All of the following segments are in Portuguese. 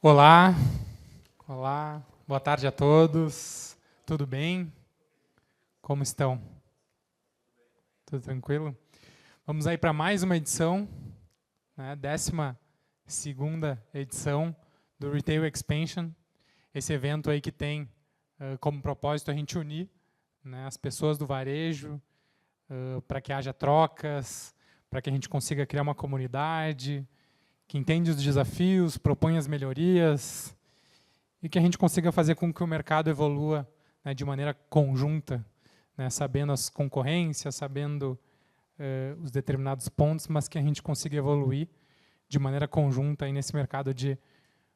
Olá, olá, boa tarde a todos. Tudo bem? Como estão? Tudo tranquilo? Vamos aí para mais uma edição, né, 12ª edição do Retail Expansion. Esse evento aí que tem como propósito a gente unir, né, as pessoas do varejo para que haja trocas, para que a gente consiga criar uma comunidade que entende os desafios, propõe as melhorias e que a gente consiga fazer com que o mercado evolua, né, de maneira conjunta, né, sabendo as concorrências, sabendo os determinados pontos, mas que a gente consiga evoluir de maneira conjunta aí nesse mercado de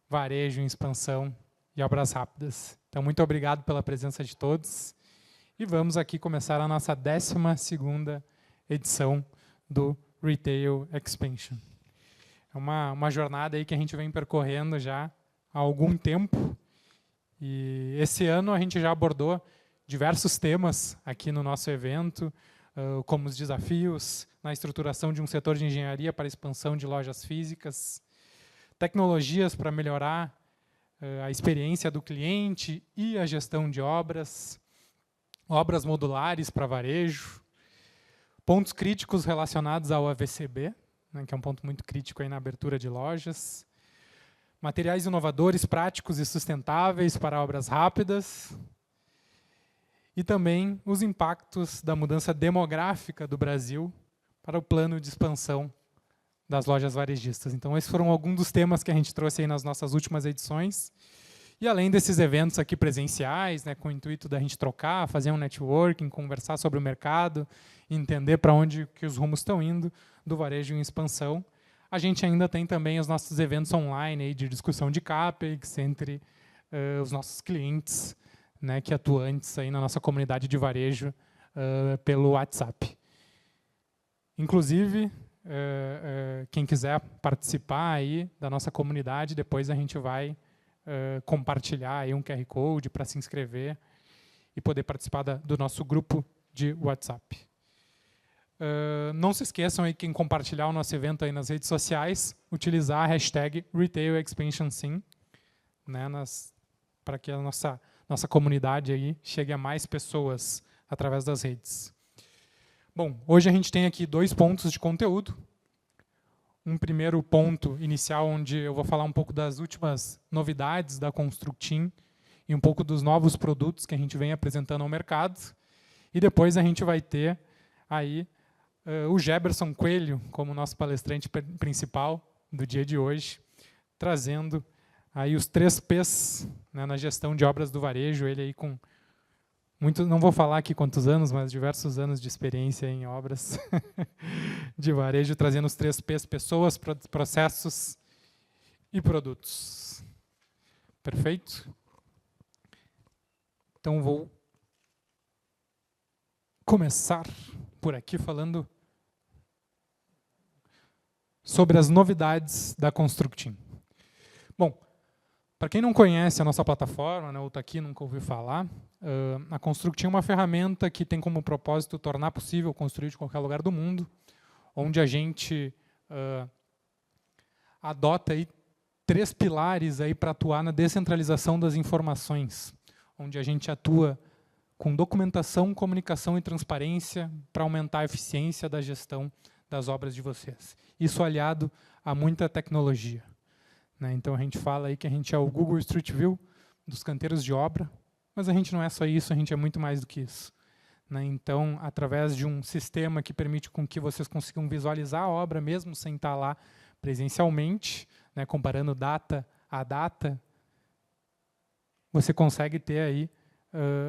varejo em expansão e obras rápidas. Então, muito obrigado pela presença de todos e vamos aqui começar a nossa 12ª edição do Retail Expansion. É uma jornada aí que a gente vem percorrendo já há algum tempo. E esse ano a gente já abordou diversos temas aqui no nosso evento, como os desafios na estruturação de um setor de engenharia para a expansão de lojas físicas, tecnologias para melhorar a experiência do cliente e a gestão de obras, obras modulares para varejo, pontos críticos relacionados ao AVCB, né, que é um ponto muito crítico aí na abertura de lojas, materiais inovadores, práticos e sustentáveis para obras rápidas, e também os impactos da mudança demográfica do Brasil para o plano de expansão das lojas varejistas. Então, esses foram alguns dos temas que a gente trouxe aí nas nossas últimas edições. E além desses eventos aqui presenciais, né, com o intuito da gente trocar, fazer um networking, conversar sobre o mercado, entender para onde que os rumos estão indo do varejo em expansão, a gente ainda tem também os nossos eventos online aí de discussão de CAPEX entre os nossos clientes, né, que atuantes aí na nossa comunidade de varejo pelo WhatsApp. Inclusive, quem quiser participar aí da nossa comunidade, depois a gente vai compartilhar aí um QR Code para se inscrever e poder participar do nosso grupo de WhatsApp. Não se esqueçam aí, quem compartilhar o nosso evento aí nas redes sociais, utilizar a hashtag RetailExpansionSim, né, para que a nossa comunidade aí chegue a mais pessoas através das redes. Bom, hoje a gente tem aqui 2 pontos de conteúdo. Um primeiro ponto inicial, onde eu vou falar um pouco das últimas novidades da Constructim e um pouco dos novos produtos que a gente vem apresentando ao mercado. E depois a gente vai ter aí o Geberson Coelho como nosso palestrante principal do dia de hoje, trazendo aí os 3 P's, né, na gestão de obras do varejo. Ele aí com não vou falar aqui quantos anos, mas diversos anos de experiência em obras de varejo, trazendo os 3 P's: pessoas, processos e produtos. Perfeito? Então, vou começar por aqui falando sobre as novidades da Constructim. Bom, para quem não conhece a nossa plataforma, né, ou está aqui e nunca ouviu falar, a Constructim é uma ferramenta que tem como propósito tornar possível construir de qualquer lugar do mundo, onde a gente adota aí 3 pilares aí para atuar na descentralização das informações, onde a gente atua com documentação, comunicação e transparência para aumentar a eficiência da gestão das obras de vocês. Isso aliado a muita tecnologia. Então, a gente fala aí que a gente é o Google Street View dos canteiros de obra, mas a gente não é só isso, a gente é muito mais do que isso. Então, através de um sistema que permite com que vocês consigam visualizar a obra, mesmo sem estar lá presencialmente, né, comparando data a data, você consegue ter aí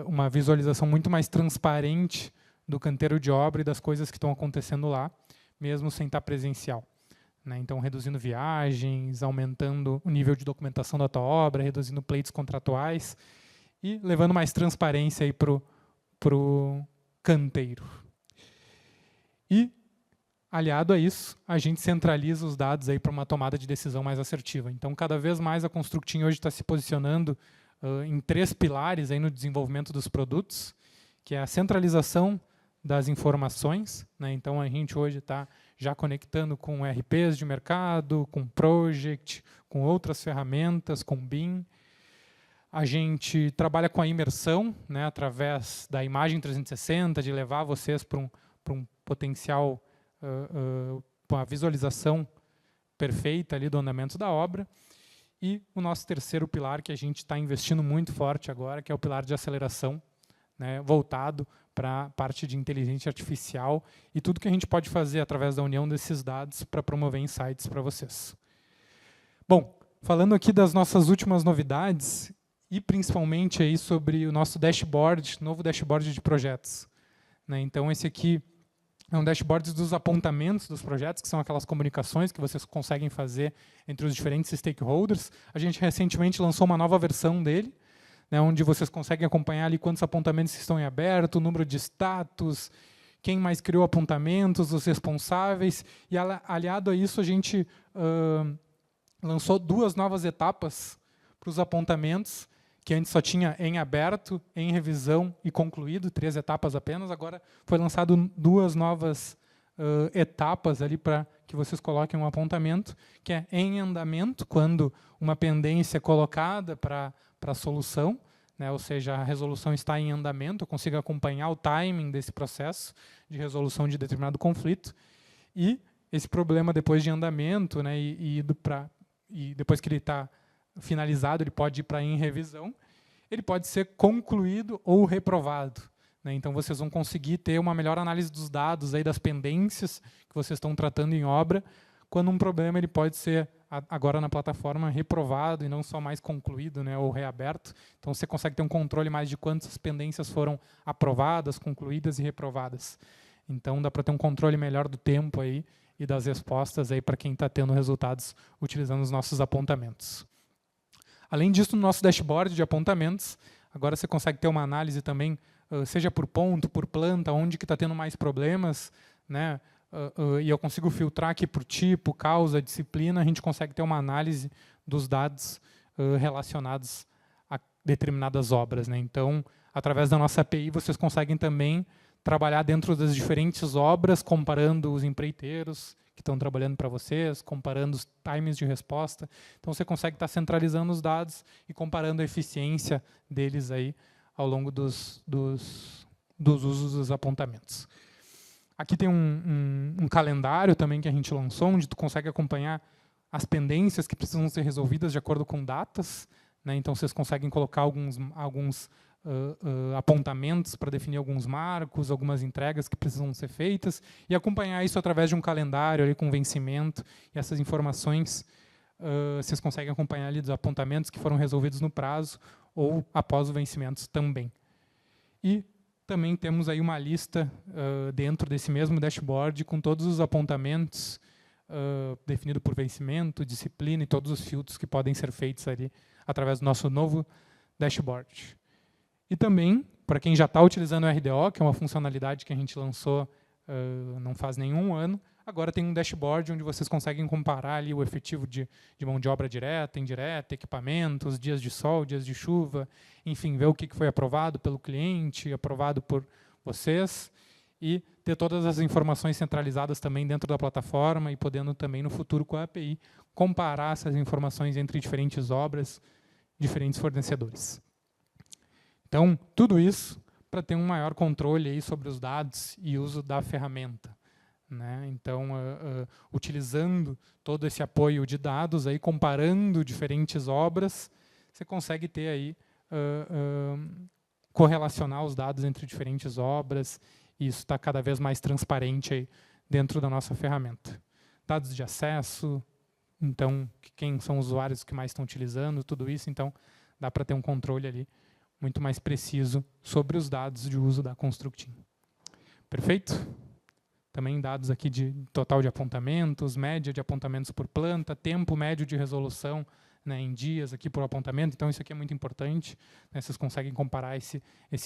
uma visualização muito mais transparente do canteiro de obra e das coisas que estão acontecendo lá, mesmo sem estar presencial. Então, reduzindo viagens, aumentando o nível de documentação da tua obra, reduzindo pleitos contratuais e levando mais transparência para o canteiro. E, aliado a isso, a gente centraliza os dados para uma tomada de decisão mais assertiva. Então, cada vez mais a Constructim hoje está se posicionando em 3 pilares aí no desenvolvimento dos produtos, que é a centralização das informações. Então, a gente hoje está já conectando com ERPs de mercado, com Project, com outras ferramentas, com BIM. A gente trabalha com a imersão, né, através da imagem 360, de levar vocês para um potencial, uma visualização perfeita ali do andamento da obra. E o nosso terceiro pilar, que a gente está investindo muito forte agora, que é o pilar de aceleração, né, voltado para a parte de inteligência artificial e tudo que a gente pode fazer através da união desses dados para promover insights para vocês. Bom, falando aqui das nossas últimas novidades, e principalmente aí sobre o nosso dashboard, novo dashboard de projetos, né? Então, esse aqui é um dashboard dos apontamentos dos projetos, que são aquelas comunicações que vocês conseguem fazer entre os diferentes stakeholders. A gente recentemente lançou uma nova versão dele, né, onde vocês conseguem acompanhar ali quantos apontamentos estão em aberto, o número de status, quem mais criou apontamentos, os responsáveis. E aliado a isso, a gente lançou 2 novas etapas para os apontamentos, que antes só tinha em aberto, em revisão e concluído, 3 etapas apenas. Agora foi lançado 2 novas etapas ali para que vocês coloquem um apontamento, que é em andamento, quando uma pendência é colocada para a solução, né, ou seja, a resolução está em andamento, eu consigo acompanhar o timing desse processo de resolução de determinado conflito. E esse problema, depois de andamento, né, e depois que ele está finalizado, ele pode ir para em revisão, ele pode ser concluído ou reprovado, né? Então, vocês vão conseguir ter uma melhor análise dos dados, aí, das pendências que vocês estão tratando em obra, quando um problema ele pode ser, agora na plataforma, reprovado e não só mais concluído, né, ou reaberto. Então, você consegue ter um controle mais de quantas pendências foram aprovadas, concluídas e reprovadas. Então, dá para ter um controle melhor do tempo aí e das respostas aí para quem está tendo resultados utilizando os nossos apontamentos. Além disso, no nosso dashboard de apontamentos, agora você consegue ter uma análise também, seja por ponto, por planta, onde que está tendo mais problemas, né? E eu consigo filtrar aqui por tipo, causa, disciplina, a gente consegue ter uma análise dos dados relacionados a determinadas obras, né? Então, através da nossa API, vocês conseguem também trabalhar dentro das diferentes obras, comparando os empreiteiros que estão trabalhando para vocês, comparando os times de resposta. Então, você consegue estar centralizando os dados e comparando a eficiência deles aí ao longo dos usos dos apontamentos. Aqui tem um calendário também que a gente lançou, onde tu consegue acompanhar as pendências que precisam ser resolvidas de acordo com datas, né? Então, vocês conseguem colocar alguns apontamentos para definir alguns marcos, algumas entregas que precisam ser feitas, e acompanhar isso através de um calendário ali com vencimento, e essas informações vocês conseguem acompanhar ali dos apontamentos que foram resolvidos no prazo ou após o vencimento também. E também temos aí uma lista dentro desse mesmo dashboard com todos os apontamentos definido por vencimento, disciplina e todos os filtros que podem ser feitos ali através do nosso novo dashboard. E também, para quem já está utilizando o RDO, que é uma funcionalidade que a gente lançou não faz nenhum ano, agora tem um dashboard onde vocês conseguem comparar ali o efetivo de mão de obra direta, indireta, equipamentos, dias de sol, dias de chuva, enfim, ver o que foi aprovado pelo cliente, aprovado por vocês, e ter todas as informações centralizadas também dentro da plataforma e podendo também, no futuro, com a API, comparar essas informações entre diferentes obras, diferentes fornecedores. Então, tudo isso para ter um maior controle aí sobre os dados e uso da ferramenta, né? Então, utilizando todo esse apoio de dados, aí, comparando diferentes obras, você consegue ter aí, correlacionar os dados entre diferentes obras, e isso está cada vez mais transparente aí dentro da nossa ferramenta. Dados de acesso, então, quem são os usuários que mais estão utilizando, tudo isso, então, dá para ter um controle ali muito mais preciso sobre os dados de uso da Constructim. Perfeito? Também dados aqui de total de apontamentos, média de apontamentos por planta, tempo médio de resolução, né, em dias aqui por apontamento. Então, isso aqui é muito importante, né? Vocês conseguem comparar esse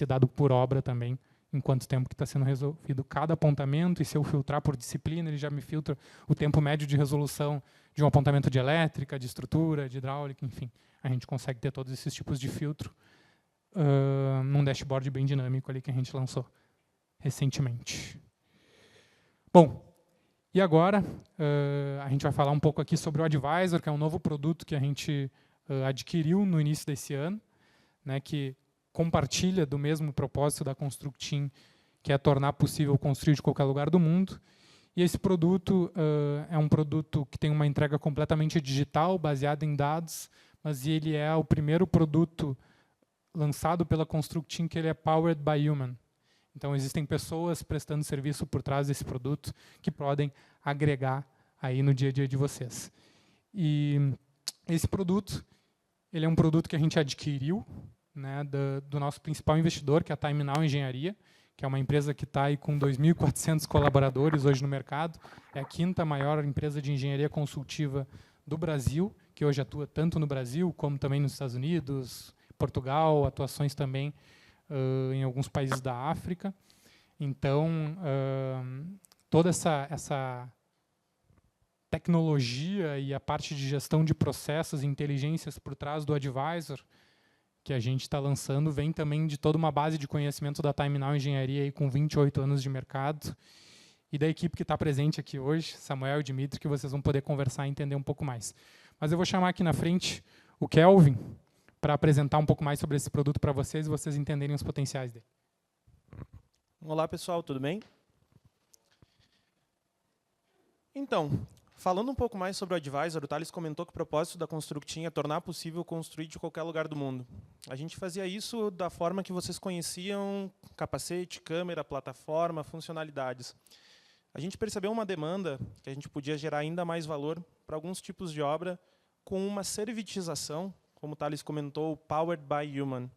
dado por obra também, em quanto tempo que está sendo resolvido cada apontamento, e se eu filtrar por disciplina, ele já me filtra o tempo médio de resolução de um apontamento de elétrica, de estrutura, de hidráulica, enfim. A gente consegue ter todos esses tipos de filtro num dashboard bem dinâmico ali que a gente lançou recentemente. Bom, E agora, a gente vai falar um pouco aqui sobre o Advisor, que é um novo produto que a gente adquiriu no início desse ano, né, que compartilha do mesmo propósito da Constructim, que é tornar possível construir de qualquer lugar do mundo. E esse produto é um produto que tem uma entrega completamente digital, baseada em dados, mas ele é o primeiro produto lançado pela Constructim que ele é powered by human. Então, existem pessoas prestando serviço por trás desse produto que podem agregar aí no dia a dia de vocês. E esse produto, ele é um produto que a gente adquiriu, né, do nosso principal investidor, que é a Time Now Engenharia, que é uma empresa que está aí com 2.400 colaboradores hoje no mercado. É a quinta maior empresa de engenharia consultiva do Brasil, que hoje atua tanto no Brasil como também nos Estados Unidos, Portugal, atuações também em alguns países da África. Então, toda essa tecnologia e a parte de gestão de processos e inteligências por trás do Advisor que a gente está lançando vem também de toda uma base de conhecimento da Time Now Engenharia aí, com 28 anos de mercado, e da equipe que está presente aqui hoje, Samuel e Dimitri, que vocês vão poder conversar e entender um pouco mais. Mas eu vou chamar aqui na frente o Kelvin para apresentar um pouco mais sobre esse produto para vocês e vocês entenderem os potenciais dele. Olá, pessoal, tudo bem? Então, falando um pouco mais sobre o Advisor, o Thales comentou que o propósito da Constructim é tornar possível construir de qualquer lugar do mundo. A gente fazia isso da forma que vocês conheciam, capacete, câmera, plataforma, funcionalidades. A gente percebeu uma demanda que a gente podia gerar ainda mais valor para alguns tipos de obra com uma servitização, como o Thales comentou, powered by human.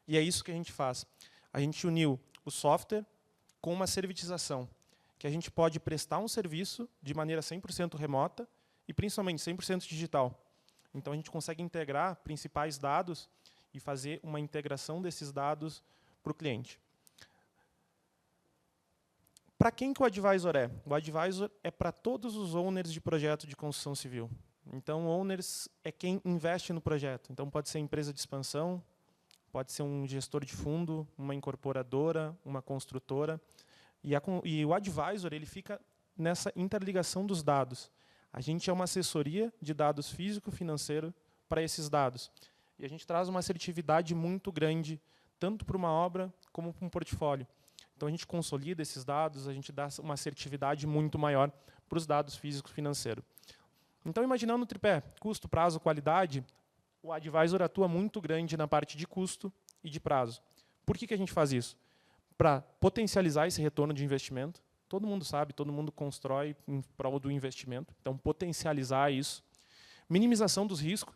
E é isso que a gente faz. A gente uniu o software com uma servitização, que a gente pode prestar um serviço de maneira 100% remota e, principalmente, 100% digital. Então, a gente consegue integrar principais dados e fazer uma integração desses dados para o cliente. Para quem que o Advisor é? O Advisor é para todos os owners de projeto de construção civil. Então, owners é quem investe no projeto. Então, pode ser empresa de expansão, pode ser um gestor de fundo, uma incorporadora, uma construtora. E o Advisor ele fica nessa interligação dos dados. A gente é uma assessoria de dados físico-financeiro para esses dados. E a gente traz uma assertividade muito grande, tanto para uma obra como para um portfólio. Então, a gente consolida esses dados, a gente dá uma assertividade muito maior para os dados físico-financeiros. Então, imaginando o tripé, custo, prazo, qualidade, o Advisor atua muito grande na parte de custo e de prazo. Por que a gente faz isso? Para potencializar esse retorno de investimento. Todo mundo sabe, todo mundo constrói em prol do investimento. Então, potencializar isso. Minimização dos riscos.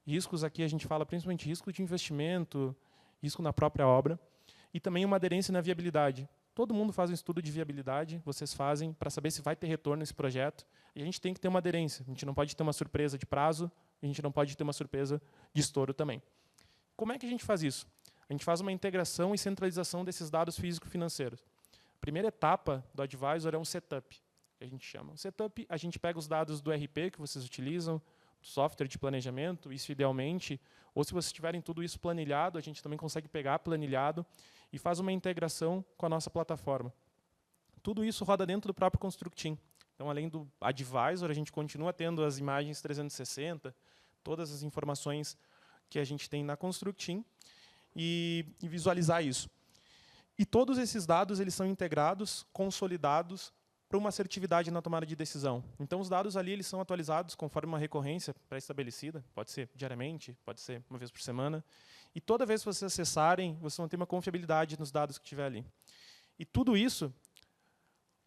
Riscos aqui a gente fala principalmente risco de investimento, risco na própria obra. E também uma aderência na viabilidade. Todo mundo faz um estudo de viabilidade, vocês fazem, para saber se vai ter retorno nesse projeto. E a gente tem que ter uma aderência. A gente não pode ter uma surpresa de prazo, a gente não pode ter uma surpresa de estouro também. Como é que a gente faz isso? A gente faz uma integração e centralização desses dados físico-financeiros. A primeira etapa do Advisor é um setup, que a gente chama. O setup, a gente pega os dados do RP que vocês utilizam, do software de planejamento, isso idealmente, ou se vocês tiverem tudo isso planilhado, a gente também consegue pegar planilhado e faz uma integração com a nossa plataforma. Tudo isso roda dentro do próprio Constructim. Então, além do Advisor, a gente continua tendo as imagens 360, todas as informações que a gente tem na Constructim, e visualizar isso. E todos esses dados eles são integrados, consolidados, para uma assertividade na tomada de decisão. Então, os dados ali eles são atualizados conforme uma recorrência pré-estabelecida, pode ser diariamente, pode ser uma vez por semana, e toda vez que vocês acessarem, vocês vão ter uma confiabilidade nos dados que tiver ali. E tudo isso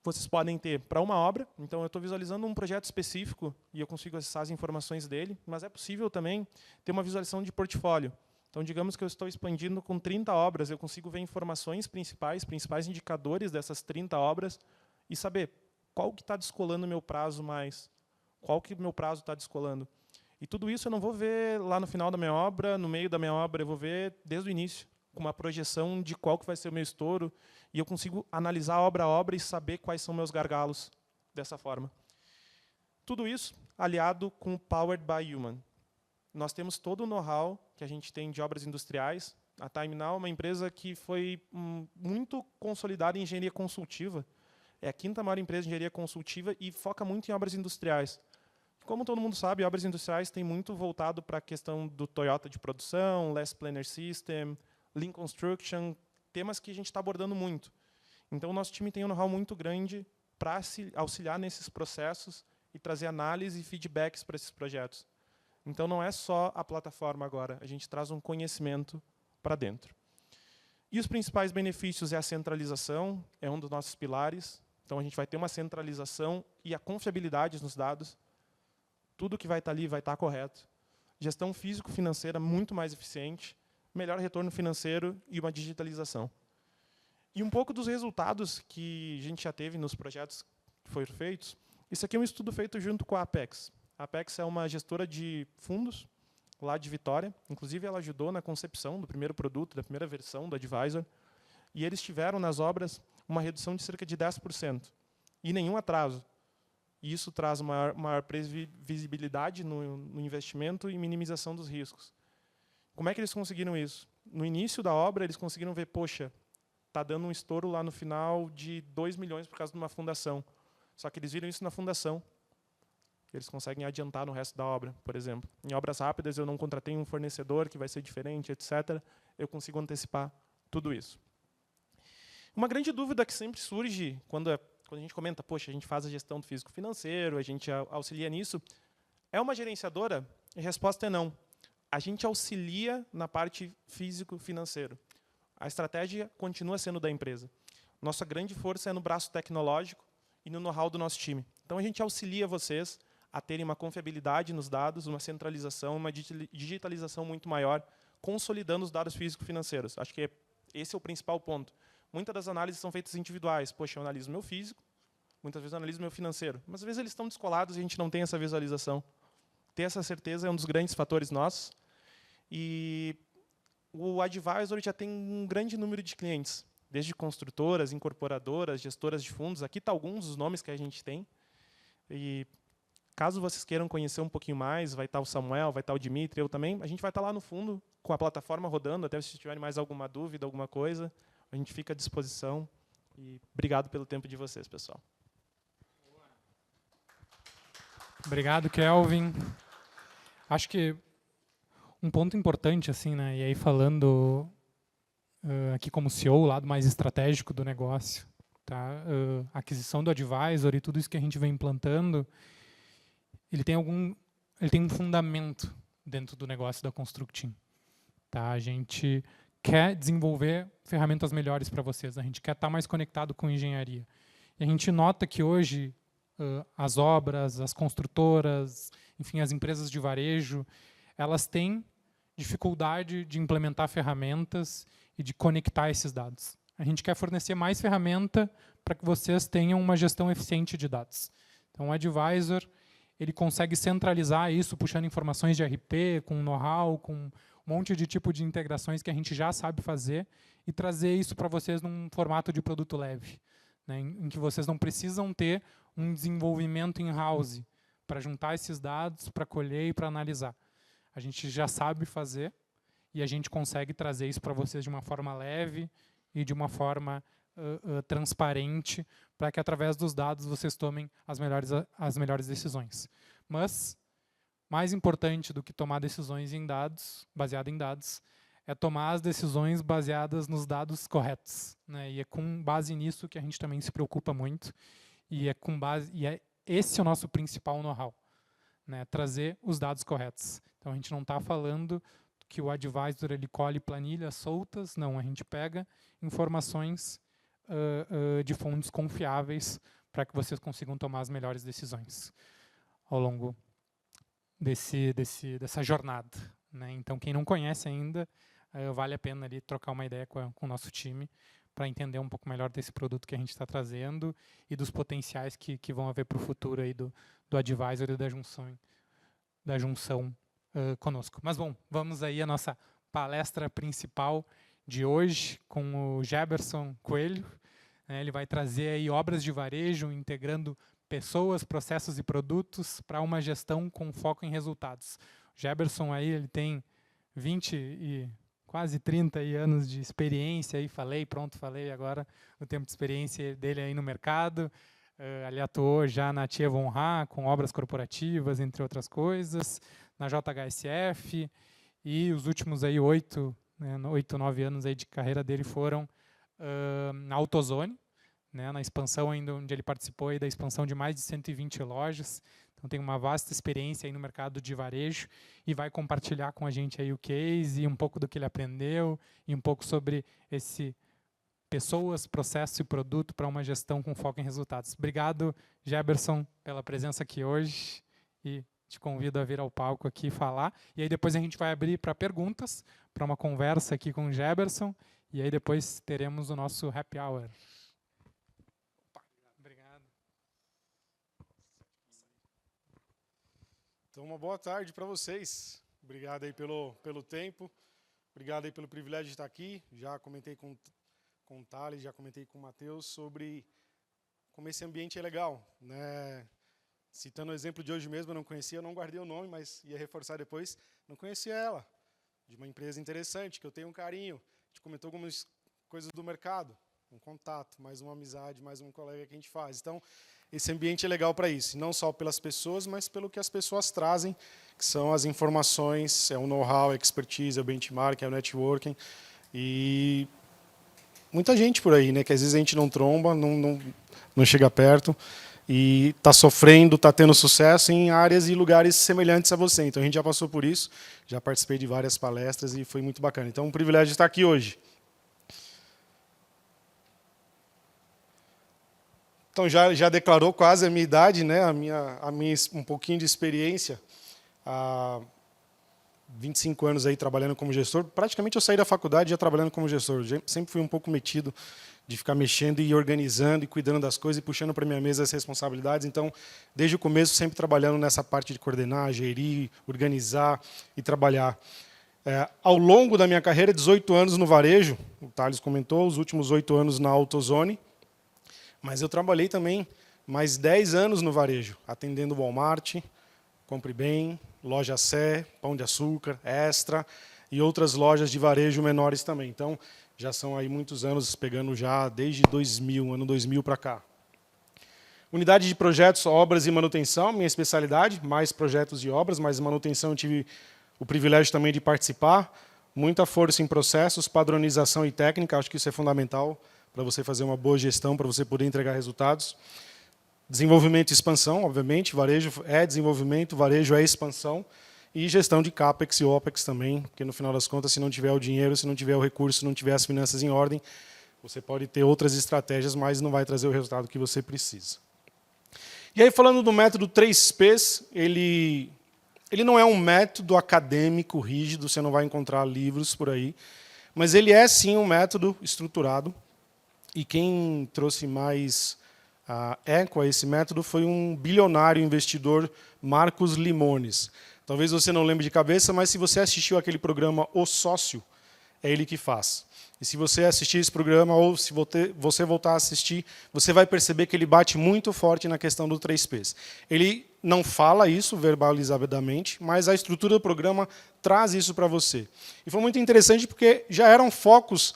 vocês podem ter para uma obra. Então, eu estou visualizando um projeto específico e eu consigo acessar as informações dele, mas é possível também ter uma visualização de portfólio. Então, digamos que eu estou expandindo com 30 obras, eu consigo ver informações principais indicadores dessas 30 obras e saber qual que está descolando o meu prazo mais, qual que o meu prazo está descolando. E tudo isso eu não vou ver lá no final da minha obra, no meio da minha obra, eu vou ver desde o início, com uma projeção de qual que vai ser o meu estouro, e eu consigo analisar obra a obra e saber quais são meus gargalos dessa forma. Tudo isso aliado com o Powered by Human. Nós temos todo o know-how que a gente tem de obras industriais. A Time Now é uma empresa que foi muito consolidada em engenharia consultiva. É a 5ª maior empresa de engenharia consultiva e foca muito em obras industriais. Como todo mundo sabe, obras industriais tem muito voltado para a questão do Toyota de produção, Last Planner System, Lean Construction, temas que a gente está abordando muito. Então, o nosso time tem um know-how muito grande para auxiliar nesses processos e trazer análise e feedbacks para esses projetos. Então, não é só a plataforma agora, a gente traz um conhecimento para dentro. E os principais benefícios é a centralização, é um dos nossos pilares. Então, a gente vai ter uma centralização e a confiabilidade nos dados. Tudo que vai estar ali vai estar correto. Gestão físico-financeira muito mais eficiente, melhor retorno financeiro e uma digitalização. E um pouco dos resultados que a gente já teve nos projetos que foram feitos. Isso aqui é um estudo feito junto com a Apex. A Apex é uma gestora de fundos lá de Vitória. Inclusive, ela ajudou na concepção do primeiro produto, da primeira versão do Advisor. E eles tiveram, nas obras, uma redução de cerca de 10%. E nenhum atraso. E isso traz maior previsibilidade no investimento e minimização dos riscos. Como é que eles conseguiram isso? No início da obra, eles conseguiram ver, poxa, está dando um estouro lá no final de 2 milhões por causa de uma fundação. Só que eles viram isso na fundação. Eles conseguem adiantar no resto da obra, por exemplo. Em obras rápidas, eu não contratei um fornecedor que vai ser diferente, etc. Eu consigo antecipar tudo isso. Uma grande dúvida que sempre surge quando a gente comenta, poxa, a gente faz a gestão do físico-financeiro, a gente auxilia nisso, é uma gerenciadora? A resposta é não. A gente auxilia na parte físico-financeiro. A estratégia continua sendo da empresa. Nossa grande força é no braço tecnológico e no know-how do nosso time. Então, a gente auxilia vocês a terem uma confiabilidade nos dados, uma centralização, uma digitalização muito maior, consolidando os dados físico-financeiros. Acho que esse é o principal ponto. Muitas das análises são feitas individuais. Poxa, eu analiso meu físico, muitas vezes eu analiso meu financeiro. Mas, às vezes, eles estão descolados e a gente não tem essa visualização. Ter essa certeza é um dos grandes fatores nossos. E o Advisor já tem um grande número de clientes, desde construtoras, incorporadoras, gestoras de fundos. Aqui está alguns dos nomes que a gente tem. E, caso vocês queiram conhecer um pouquinho mais, vai estar o Samuel, vai estar o Dimitri, eu também. A gente vai estar lá no fundo, com a plataforma rodando, até se tiverem mais alguma dúvida, alguma coisa. A gente fica à disposição. E obrigado pelo tempo de vocês, pessoal. Obrigado, Kelvin. Acho que um ponto importante, assim, né? E aí falando aqui como CEO, o lado mais estratégico do negócio, tá? A aquisição do Advisor e tudo isso que a gente vem implantando, ele tem um fundamento dentro do negócio da Constructeam. Tá? A gente quer desenvolver ferramentas melhores para vocês, a gente quer estar mais conectado com engenharia. E a gente nota que hoje as obras, as construtoras, enfim, as empresas de varejo, elas têm dificuldade de implementar ferramentas e de conectar esses dados. A gente quer fornecer mais ferramenta para que vocês tenham uma gestão eficiente de dados. Então, o Advisor, ele consegue centralizar isso, puxando informações de RP, com know-how, com um monte de tipo de integrações que a gente já sabe fazer e trazer isso para vocês num formato de produto leve, né, em que vocês não precisam ter um desenvolvimento in-house para juntar esses dados, para colher e para analisar. A gente já sabe fazer e a gente consegue trazer isso para vocês de uma forma leve e de uma forma transparente, para que, através dos dados, vocês tomem as melhores decisões. Mas, mais importante do que tomar decisões em dados, baseado em dados, é tomar as decisões baseadas nos dados corretos, né? E é com base nisso que a gente também se preocupa muito, e é esse o nosso principal know-how, né? Trazer os dados corretos. Então, a gente não está falando que o Advisor ele colhe planilhas soltas, não, a gente pega informações de fontes confiáveis para que vocês consigam tomar as melhores decisões ao longo dessa jornada, né? Então, quem não conhece ainda, vale a pena ali trocar uma ideia com o nosso time para entender um pouco melhor desse produto que a gente está trazendo e dos potenciais que vão haver para o futuro aí do Advisor e da junção conosco. Mas, bom, vamos aí à nossa palestra principal de hoje com o Geberson Coelho. Ele vai trazer aí obras de varejo, integrando pessoas, processos e produtos para uma gestão com foco em resultados. O Geberson aí, ele tem 20 e quase 30 anos de experiência, aí falei, agora o tempo de experiência dele aí no mercado. Ele atuou já na Tia Von Ra, com obras corporativas, entre outras coisas, na JHSF, e os últimos aí 8, 9 anos aí de carreira dele foram na AutoZone, né, na expansão ainda onde ele participou aí da expansão de mais de 120 lojas. Então tem uma vasta experiência aí no mercado de varejo e vai compartilhar com a gente aí o case e um pouco do que ele aprendeu e um pouco sobre esse pessoas, processo e produto para uma gestão com foco em resultados. Obrigado, Geberson, pela presença aqui hoje e te convido a vir ao palco aqui falar. E aí depois a gente vai abrir para perguntas, para uma conversa aqui com o Geberson e aí depois teremos o nosso happy hour. Obrigado. Então, uma boa tarde para vocês. Obrigado aí pelo tempo. Obrigado aí pelo privilégio de estar aqui. Já comentei com o Thales, já comentei com o Matheus sobre como esse ambiente é legal, né? Citando o exemplo de hoje mesmo, eu não conhecia, eu não guardei o nome, mas ia reforçar depois. Não conhecia ela, de uma empresa interessante, que eu tenho um carinho. A gente comentou algumas coisas do mercado, um contato, mais uma amizade, mais um colega que a gente faz. Então, esse ambiente é legal para isso, não só pelas pessoas, mas pelo que as pessoas trazem, que são as informações, é o know-how, a expertise, é o benchmark, é o networking. E muita gente por aí, né, que às vezes a gente não tromba, não chega perto, e está sofrendo, está tendo sucesso em áreas e lugares semelhantes a você. Então, a gente já passou por isso, já participei de várias palestras e foi muito bacana. Então, um privilégio estar aqui hoje. Então, já declarou quase a minha idade, né? a minha um pouquinho de experiência. Há 25 anos aí trabalhando como gestor. Praticamente eu saí da faculdade já trabalhando como gestor. Eu sempre fui um pouco metido de ficar mexendo e organizando e cuidando das coisas e puxando para minha mesa as responsabilidades. Então, desde o começo, sempre trabalhando nessa parte de coordenar, gerir, organizar e trabalhar. Ao longo da minha carreira, 18 anos no varejo, o Thales comentou, os últimos 8 anos na AutoZone, mas eu trabalhei também mais 10 anos no varejo, atendendo o Walmart, Compre Bem, Loja Sé, Pão de Açúcar, Extra e outras lojas de varejo menores também. Então, já são aí muitos anos, pegando já desde 2000, ano 2000 para cá. Unidade de projetos, obras e manutenção, minha especialidade, mais projetos e obras, mas manutenção eu tive o privilégio também de participar. Muita força em processos, padronização e técnica, acho que isso é fundamental para você fazer uma boa gestão, para você poder entregar resultados. Desenvolvimento e expansão, obviamente, varejo é desenvolvimento, varejo é expansão. E gestão de CAPEX e OPEX também, porque no final das contas, se não tiver o dinheiro, se não tiver o recurso, se não tiver as finanças em ordem, você pode ter outras estratégias, mas não vai trazer o resultado que você precisa. E aí, falando do método 3Ps, ele não é um método acadêmico rígido, você não vai encontrar livros por aí, mas ele é sim um método estruturado, e quem trouxe mais eco a esse método foi um bilionário investidor, Marcos Limones. Talvez você não lembre de cabeça, mas se você assistiu aquele programa O Sócio, é ele que faz. E se você assistir esse programa, ou se você voltar a assistir, você vai perceber que ele bate muito forte na questão do 3Ps. Ele não fala isso verbalizadamente, mas a estrutura do programa traz isso para você. E foi muito interessante porque já eram focos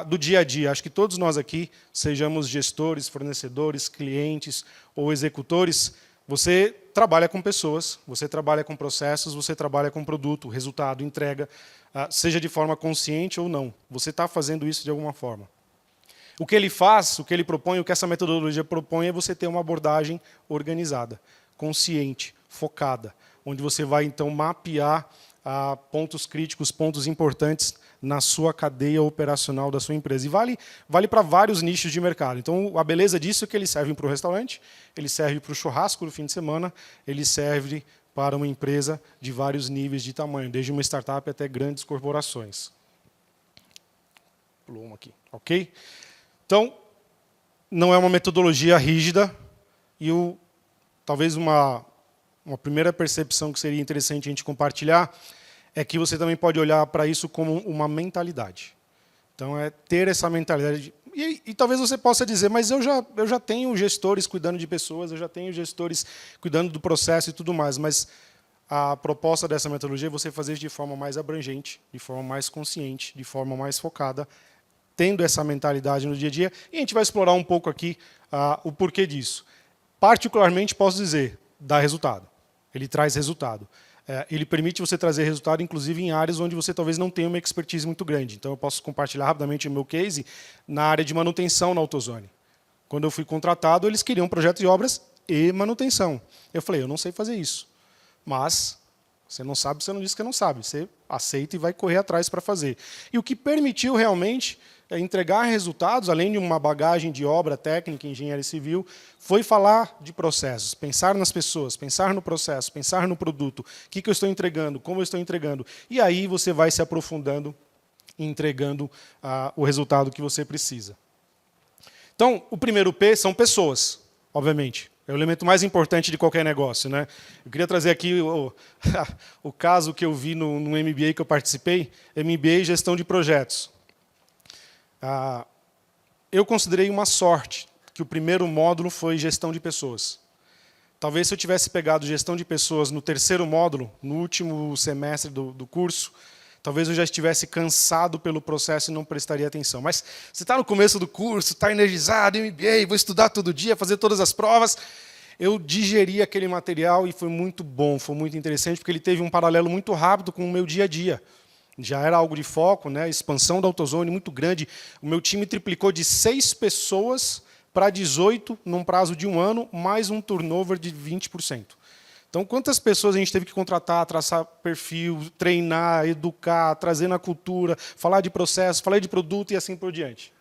do dia a dia. Acho que todos nós aqui, sejamos gestores, fornecedores, clientes ou executores, você trabalha com pessoas, você trabalha com processos, você trabalha com produto, resultado, entrega, seja de forma consciente ou não. Você está fazendo isso de alguma forma. O que ele faz, o que ele propõe, o que essa metodologia propõe é você ter uma abordagem organizada, consciente, focada, onde você vai, então, mapear pontos críticos, pontos importantes na sua cadeia operacional da sua empresa. E vale para vários nichos de mercado. Então, a beleza disso é que eles servem para o restaurante, ele serve para o churrasco no fim de semana, ele serve para uma empresa de vários níveis de tamanho, desde uma startup até grandes corporações. Pulou uma aqui, ok? Então, não é uma metodologia rígida e talvez uma primeira percepção que seria interessante a gente compartilhar é que você também pode olhar para isso como uma mentalidade. Então, é ter essa mentalidade. E talvez você possa dizer, mas eu já tenho gestores cuidando de pessoas, eu já tenho gestores cuidando do processo e tudo mais, mas a proposta dessa metodologia é você fazer de forma mais abrangente, de forma mais consciente, de forma mais focada, tendo essa mentalidade no dia a dia. E a gente vai explorar um pouco aqui o porquê disso. Particularmente, posso dizer, dá resultado. Ele traz resultado. Ele permite você trazer resultado, inclusive, em áreas onde você talvez não tenha uma expertise muito grande. Então, eu posso compartilhar rapidamente o meu case na área de manutenção na AutoZone. Quando eu fui contratado, eles queriam projetos de obras e manutenção. Eu falei, eu não sei fazer isso. Mas você não sabe, você não diz que não sabe. Você aceita e vai correr atrás para fazer. E o que permitiu realmente entregar resultados, além de uma bagagem de obra técnica, engenharia civil, foi falar de processos, pensar nas pessoas, pensar no processo, pensar no produto, o que eu estou entregando, como eu estou entregando. E aí você vai se aprofundando e entregando o resultado que você precisa. Então, o primeiro P são pessoas, obviamente. É o elemento mais importante de qualquer negócio, né? Eu queria trazer aqui o caso que eu vi no MBA que eu participei, MBA e Gestão de Projetos. Eu considerei uma sorte que o primeiro módulo foi Gestão de Pessoas. Talvez se eu tivesse pegado Gestão de Pessoas no terceiro módulo, no último semestre do curso, talvez eu já estivesse cansado pelo processo e não prestaria atenção. Mas você está no começo do curso, está energizado, MBA, vou estudar todo dia, fazer todas as provas. Eu digeri aquele material e foi muito bom, foi muito interessante, porque ele teve um paralelo muito rápido com o meu dia a dia. Já era algo de foco, né? Expansão da AutoZone muito grande. O meu time triplicou de 6 pessoas para 18 num prazo de 1 ano, mais um turnover de 20%. Então, quantas pessoas a gente teve que contratar, traçar perfil, treinar, educar, trazer na cultura, falar de processo, falar de produto e assim por diante.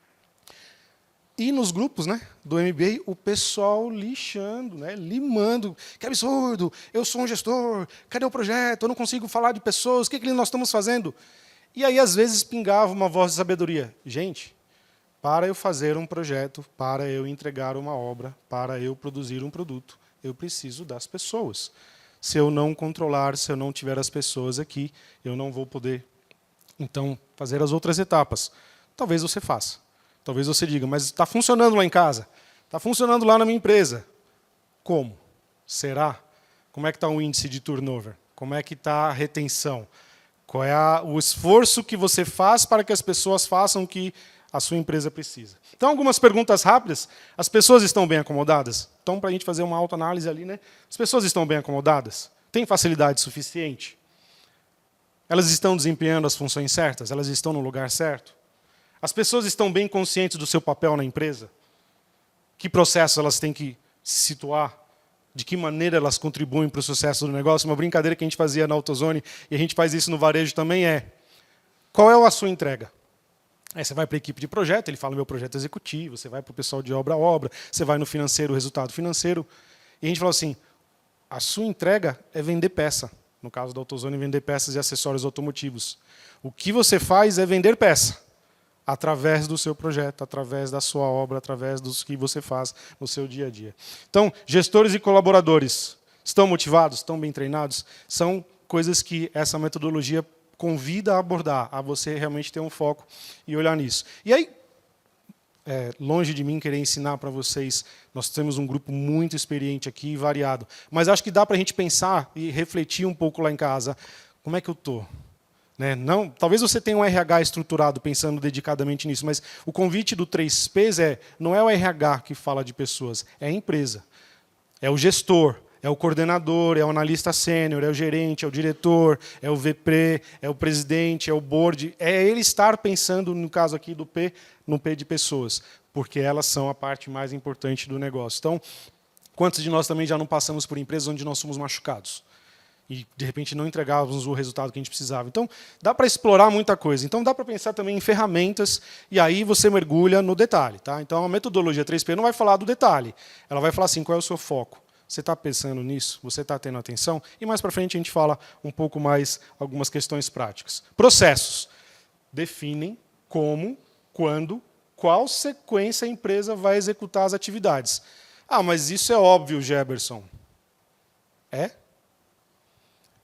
E nos grupos, né, do MBA, o pessoal lixando, né, limando. Que absurdo, eu sou um gestor, cadê o projeto? Eu não consigo falar de pessoas, o que nós estamos fazendo? E aí, às vezes, pingava uma voz de sabedoria. Gente, para eu fazer um projeto, para eu entregar uma obra, para eu produzir um produto, eu preciso das pessoas. Se eu não controlar, se eu não tiver as pessoas aqui, eu não vou poder, então, fazer as outras etapas. Talvez você faça. Talvez você diga, mas está funcionando lá em casa. Está funcionando lá na minha empresa. Como? Será? Como é que está o índice de turnover? Como é que está a retenção? Qual é o esforço que você faz para que as pessoas façam o que a sua empresa precisa? Então, algumas perguntas rápidas. As pessoas estão bem acomodadas? Então, para a gente fazer uma autoanálise ali, né? As pessoas estão bem acomodadas? Têm facilidade suficiente? Elas estão desempenhando as funções certas? Elas estão no lugar certo? As pessoas estão bem conscientes do seu papel na empresa? Que processo elas têm que se situar? De que maneira elas contribuem para o sucesso do negócio? Uma brincadeira que a gente fazia na AutoZone, e a gente faz isso no varejo também, qual é a sua entrega? Aí você vai para a equipe de projeto, ele fala meu projeto executivo, você vai para o pessoal de obra a obra, você vai no financeiro, o resultado financeiro. E a gente fala assim, a sua entrega é vender peça. No caso da AutoZone, vender peças e acessórios automotivos. O que você faz é vender peça, através do seu projeto, através da sua obra, através dos que você faz no seu dia a dia. Então, gestores e colaboradores estão motivados, estão bem treinados? São coisas que essa metodologia convida a abordar, a você realmente ter um foco e olhar nisso. E aí, longe de mim querer ensinar para vocês, nós temos um grupo muito experiente aqui e variado, mas acho que dá para a gente pensar e refletir um pouco lá em casa, como é que eu estou? Né? Não, talvez você tenha um RH estruturado pensando dedicadamente nisso, mas o convite do 3Ps não é o RH que fala de pessoas, é a empresa, é o gestor, é o coordenador, é o analista sênior, é o gerente, é o diretor, é o VP, é o presidente, é o board. É ele estar pensando, no caso aqui do P, no P de pessoas, porque elas são a parte mais importante do negócio. Então, quantos de nós também já não passamos por empresas onde nós somos machucados? E, de repente, não entregávamos o resultado que a gente precisava. Então, dá para explorar muita coisa. Então, dá para pensar também em ferramentas, e aí você mergulha no detalhe. Tá? Então, a metodologia 3P não vai falar do detalhe. Ela vai falar assim, qual é o seu foco? Você está pensando nisso? Você está tendo atenção? E mais para frente a gente fala um pouco mais algumas questões práticas. Processos. Definem como, quando, qual sequência a empresa vai executar as atividades. Ah, mas isso é óbvio, Geberson. É?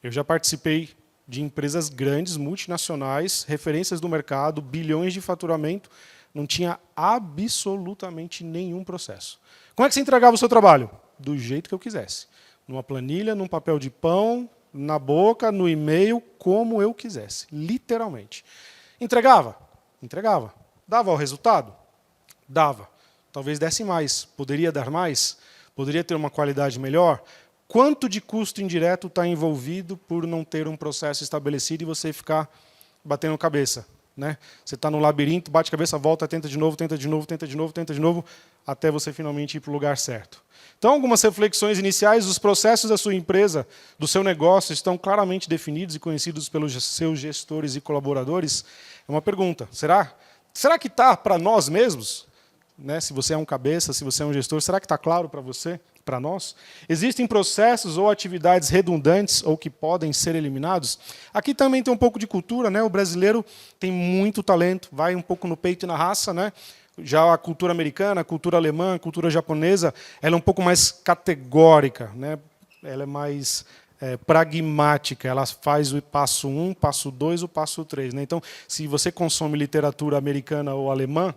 Eu já participei de empresas grandes, multinacionais, referências do mercado, bilhões de faturamento, não tinha absolutamente nenhum processo. Como é que você entregava o seu trabalho? Do jeito que eu quisesse. Numa planilha, num papel de pão, na boca, no e-mail, como eu quisesse, literalmente. Entregava? Entregava. Dava o resultado? Dava. Talvez desse mais. Poderia dar mais? Poderia ter uma qualidade melhor? Quanto de custo indireto está envolvido por não ter um processo estabelecido e você ficar batendo cabeça? Né? Você está no labirinto, bate cabeça, volta, tenta de novo, tenta de novo, tenta de novo, tenta de novo, até você finalmente ir para o lugar certo. Então, algumas reflexões iniciais. Os processos da sua empresa, do seu negócio, estão claramente definidos e conhecidos pelos seus gestores e colaboradores? É uma pergunta. Será que está para nós mesmos? Né? Se você é um cabeça, se você é um gestor, será que está claro para você, para nós? Existem processos ou atividades redundantes ou que podem ser eliminados? Aqui também tem um pouco de cultura, né? O brasileiro tem muito talento, vai um pouco no peito e na raça, né? Já a cultura americana, a cultura alemã, a cultura japonesa, ela é um pouco mais categórica, né? Ela é mais pragmática, ela faz o passo 1, passo 2, o passo 3. Né? Então, se você consome literatura americana ou alemã,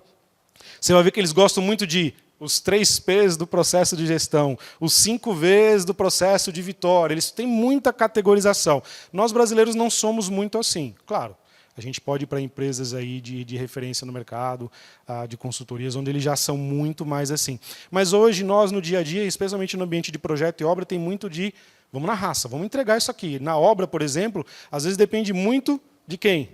você vai ver que eles gostam muito de os 3 P's do processo de gestão, os 5 V's do processo de vitória. Eles têm muita categorização. Nós, brasileiros, não somos muito assim. Claro, a gente pode ir para empresas aí de referência no mercado, de consultorias, onde eles já são muito mais assim. Mas hoje, nós, no dia a dia, especialmente no ambiente de projeto e obra, tem muito de vamos na raça, vamos entregar isso aqui. Na obra, por exemplo, às vezes depende muito de quem?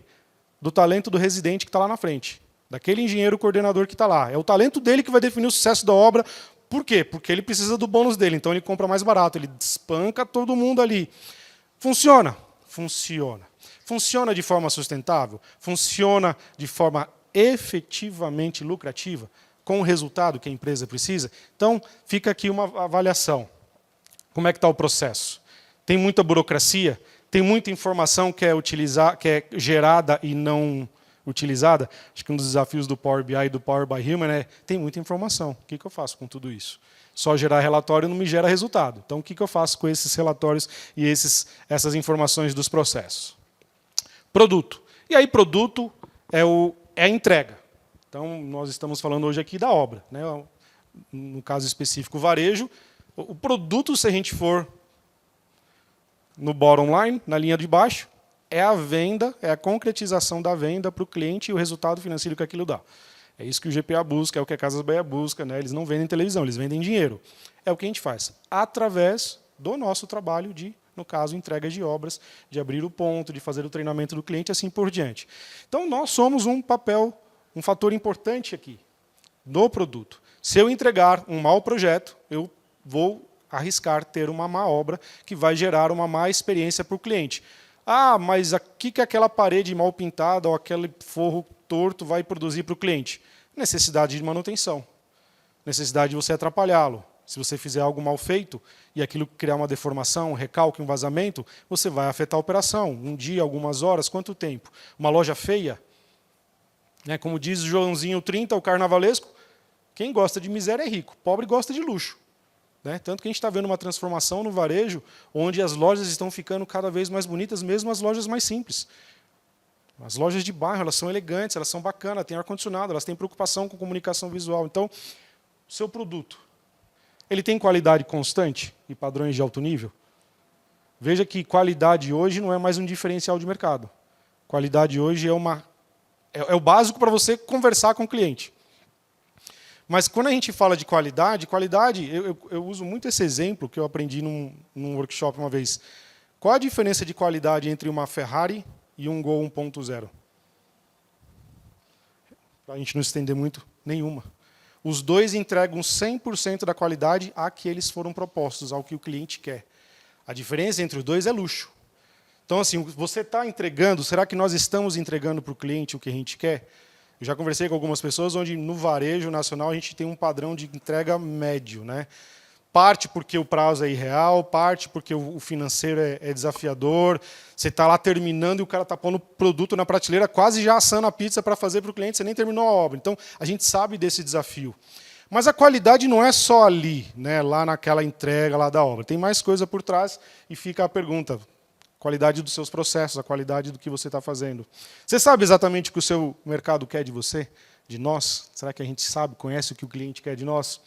Do talento do residente que está lá na frente. Daquele engenheiro coordenador que está lá. É o talento dele que vai definir o sucesso da obra. Por quê? Porque ele precisa do bônus dele, então ele compra mais barato, ele espanca todo mundo ali. Funciona? Funciona. Funciona de forma sustentável? Funciona de forma efetivamente lucrativa? Com o resultado que a empresa precisa? Então, fica aqui uma avaliação. Como é que está o processo? Tem muita burocracia? Tem muita informação que é gerada e não utilizada? Acho que um dos desafios do Power BI e do Power by Human é tem muita informação. O que eu faço com tudo isso? Só gerar relatório não me gera resultado. Então, o que eu faço com esses relatórios e essas informações dos processos? Produto. E aí, produto é a entrega. Então, nós estamos falando hoje aqui da obra. Né? No caso específico, varejo. O produto, se a gente for no bottom line, na linha de baixo, é a venda, é a concretização da venda para o cliente e o resultado financeiro que aquilo dá. É isso que o GPA busca, é o que a Casas Bahia busca. Né? Eles não vendem televisão, eles vendem dinheiro. É o que a gente faz, através do nosso trabalho de, no caso, entrega de obras, de abrir o ponto, de fazer o treinamento do cliente e assim por diante. Então, nós somos um fator importante aqui, no produto. Se eu entregar um mau projeto, eu vou arriscar ter uma má obra que vai gerar uma má experiência para o cliente. Ah, mas o que aquela parede mal pintada ou aquele forro torto vai produzir para o cliente? Necessidade de manutenção. Necessidade de você atrapalhá-lo. Se você fizer algo mal feito e aquilo criar uma deformação, um recalque, um vazamento, você vai afetar a operação. Um dia, algumas horas, quanto tempo? Uma loja feia? Né, como diz o Joãozinho 30, o carnavalesco, quem gosta de miséria é rico, pobre gosta de luxo. Né? Tanto que a gente está vendo uma transformação no varejo, onde as lojas estão ficando cada vez mais bonitas, mesmo as lojas mais simples. As lojas de bairro, elas são elegantes, elas são bacanas, têm ar-condicionado, elas têm preocupação com comunicação visual. Então, o seu produto, ele tem qualidade constante e padrões de alto nível? Veja que qualidade hoje não é mais um diferencial de mercado. Qualidade hoje é o básico para você conversar com o cliente. Mas quando a gente fala de qualidade, eu uso muito esse exemplo que eu aprendi num workshop uma vez. Qual a diferença de qualidade entre uma Ferrari e um Gol 1.0? Para a gente não estender muito, nenhuma. Os dois entregam 100% da qualidade a que eles foram propostos, ao que o cliente quer. A diferença entre os dois é luxo. Então, assim, você está entregando, será que nós estamos entregando para o cliente o que a gente quer? Eu já conversei com algumas pessoas onde no varejo nacional a gente tem um padrão de entrega médio. Né? Parte porque o prazo é irreal, parte porque o financeiro é desafiador. Você está lá terminando e o cara está pondo o produto na prateleira, quase já assando a pizza para fazer para o cliente, você nem terminou a obra. Então, a gente sabe desse desafio. Mas a qualidade não é só ali, né, lá naquela entrega lá da obra. Tem mais coisa por trás e fica a pergunta. Qualidade dos seus processos, a qualidade do que você está fazendo. Você sabe exatamente o que o seu mercado quer de você, de nós? Será que a gente sabe, conhece o que o cliente quer de nós?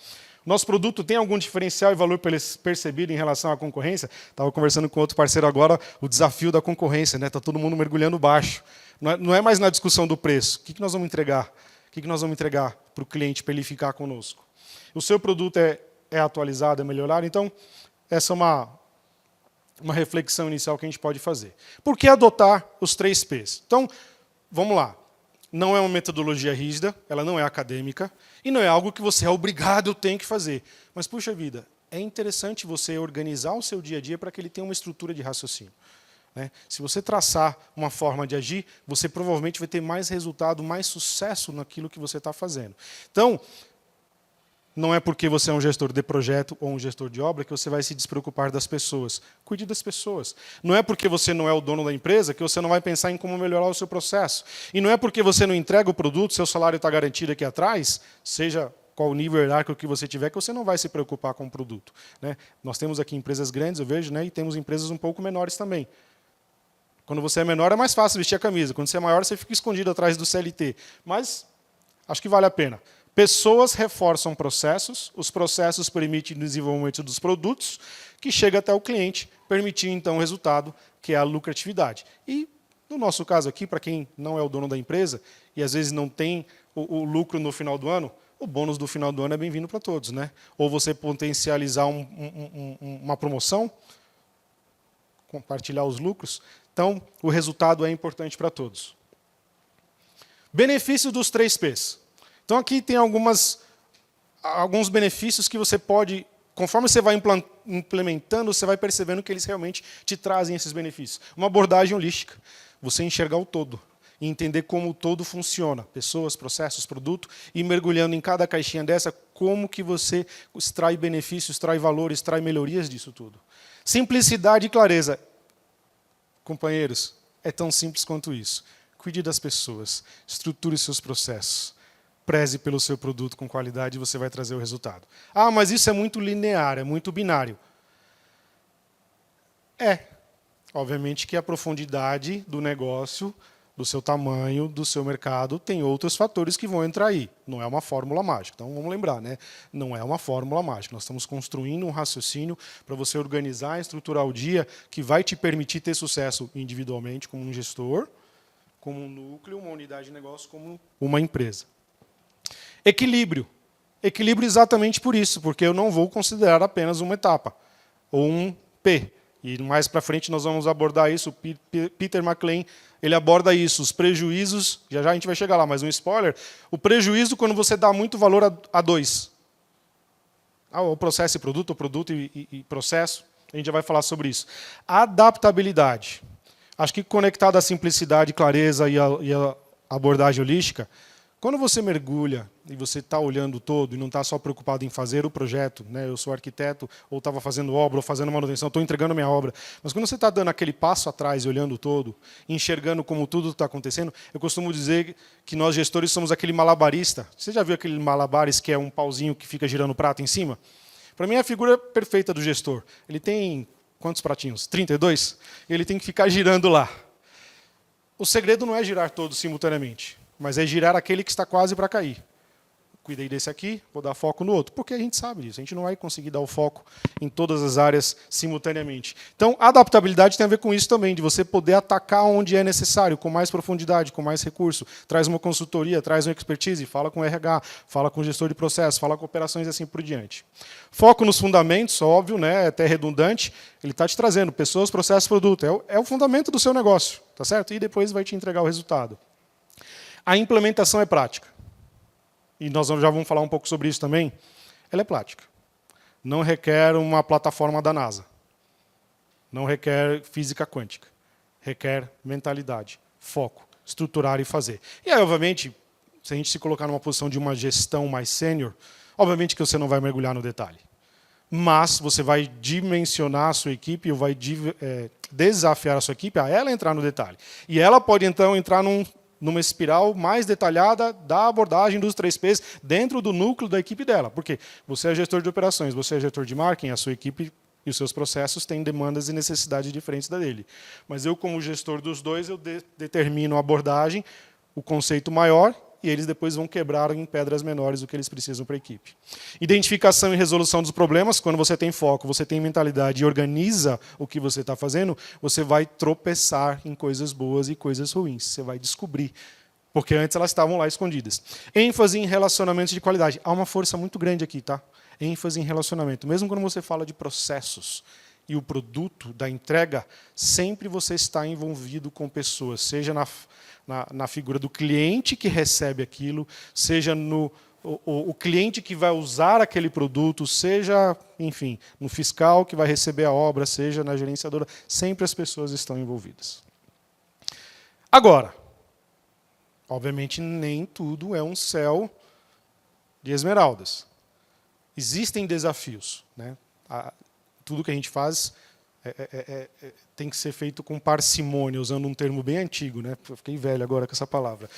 Nosso produto tem algum diferencial e valor percebido em relação à concorrência? Estava conversando com outro parceiro agora, o desafio da concorrência, né? Está todo mundo mergulhando baixo. Não é mais na discussão do preço. O que nós vamos entregar? O que nós vamos entregar para o cliente para ele ficar conosco? O seu produto é atualizado, é melhorado? Então, essa é uma reflexão inicial que a gente pode fazer. Por que adotar os 3 Ps? Então, vamos lá. Não é uma metodologia rígida, ela não é acadêmica, e não é algo que você é obrigado, tem que fazer. Mas, puxa vida, é interessante você organizar o seu dia a dia para que ele tenha uma estrutura de raciocínio. Né? Se você traçar uma forma de agir, você provavelmente vai ter mais resultado, mais sucesso naquilo que você está fazendo. Então, não é porque você é um gestor de projeto ou um gestor de obra que você vai se despreocupar das pessoas. Cuide das pessoas. Não é porque você não é o dono da empresa que você não vai pensar em como melhorar o seu processo. E não é porque você não entrega o produto, seu salário está garantido aqui atrás, seja qual o nível hierárquico que você tiver, que você não vai se preocupar com o produto. Né? Nós temos aqui empresas grandes, eu vejo, né? E temos empresas um pouco menores também. Quando você é menor é mais fácil vestir a camisa. Quando você é maior, você fica escondido atrás do CLT. Mas acho que vale a pena. Pessoas reforçam processos, os processos permitem o desenvolvimento dos produtos, que chega até o cliente, permitindo então o resultado, que é a lucratividade. E, no nosso caso aqui, para quem não é o dono da empresa, e às vezes não tem o lucro no final do ano, o bônus do final do ano é bem-vindo para todos. Né? Ou você potencializar uma promoção, compartilhar os lucros. Então, o resultado é importante para todos. Benefícios dos 3 Ps. Então, aqui tem alguns benefícios que você pode, conforme você vai implementando, você vai percebendo que eles realmente te trazem esses benefícios. Uma abordagem holística, você enxergar o todo e entender como o todo funciona, pessoas, processos, produto, e mergulhando em cada caixinha dessa, como que você extrai benefícios, extrai valores, extrai melhorias disso tudo. Simplicidade e clareza. Companheiros, é tão simples quanto isso. Cuide das pessoas, estruture seus processos. Preze pelo seu produto com qualidade e você vai trazer o resultado. Ah, mas isso é muito linear, é muito binário. Obviamente que a profundidade do negócio, do seu tamanho, do seu mercado, tem outros fatores que vão entrar aí. Não é uma fórmula mágica. Então, vamos lembrar, né? Não é uma fórmula mágica. Nós estamos construindo um raciocínio para você organizar e estruturar o dia que vai te permitir ter sucesso individualmente como um gestor, como um núcleo, uma unidade de negócio, como uma empresa. Equilíbrio. Equilíbrio exatamente por isso, porque eu não vou considerar apenas uma etapa, ou um P. E mais para frente nós vamos abordar isso. O Peter McLean, ele aborda isso, os prejuízos, já a gente vai chegar lá, mas um spoiler, o prejuízo quando você dá muito valor a 2. O processo e produto, o produto e processo, a gente já vai falar sobre isso. Adaptabilidade. Acho que conectado à simplicidade, clareza e a abordagem holística, quando você mergulha e você está olhando todo e não está só preocupado em fazer o projeto, né? Eu sou arquiteto, ou estava fazendo obra, ou fazendo manutenção, estou entregando a minha obra. Mas quando você está dando aquele passo atrás e olhando todo, enxergando como tudo está acontecendo, eu costumo dizer que nós gestores somos aquele malabarista. Você já viu aquele malabares que é um pauzinho que fica girando o prato em cima? Para mim é a figura perfeita do gestor. Ele tem quantos pratinhos? 32? Ele tem que ficar girando lá. O segredo não é girar todos simultaneamente, mas é girar aquele que está quase para cair. Cuidei desse aqui, vou dar foco no outro. Porque a gente sabe disso, a gente não vai conseguir dar o foco em todas as áreas simultaneamente. Então, a adaptabilidade tem a ver com isso também, de você poder atacar onde é necessário, com mais profundidade, com mais recurso. Traz uma consultoria, traz uma expertise, fala com o RH, fala com o gestor de processo, fala com operações e assim por diante. Foco nos fundamentos, óbvio, né, é até redundante, ele está te trazendo pessoas, processos, produto. É o fundamento do seu negócio, tá certo? E depois vai te entregar o resultado. A implementação é prática. E nós já vamos falar um pouco sobre isso também. Ela é prática. Não requer uma plataforma da NASA. Não requer física quântica. Requer mentalidade, foco, estruturar e fazer. E aí, obviamente, se a gente se colocar numa posição de uma gestão mais sênior, obviamente que você não vai mergulhar no detalhe. Mas você vai dimensionar a sua equipe, ou vai desafiar a sua equipe a ela entrar no detalhe. E ela pode, então, entrar numa espiral mais detalhada da abordagem dos 3 Ps dentro do núcleo da equipe dela. Porque você é gestor de operações, você é gestor de marketing, a sua equipe e os seus processos têm demandas e necessidades diferentes da dele. Mas eu, como gestor dos dois, eu determino a abordagem, o conceito maior e eles depois vão quebrar em pedras menores o que eles precisam para a equipe. Identificação e resolução dos problemas. Quando você tem foco, você tem mentalidade e organiza o que você está fazendo, você vai tropeçar em coisas boas e coisas ruins. Você vai descobrir. Porque antes elas estavam lá escondidas. ênfase em relacionamentos de qualidade. Há uma força muito grande aqui, tá? ênfase em relacionamento. Mesmo quando você fala de processos e o produto da entrega, sempre você está envolvido com pessoas, seja na figura do cliente que recebe aquilo, seja o cliente que vai usar aquele produto, seja, enfim, no fiscal que vai receber a obra, seja na gerenciadora, sempre as pessoas estão envolvidas. Agora, obviamente, nem tudo é um céu de esmeraldas. Existem desafios, né? Tudo que a gente faz tem que ser feito com parcimônia, usando um termo bem antigo, né? Eu fiquei velho agora com essa palavra.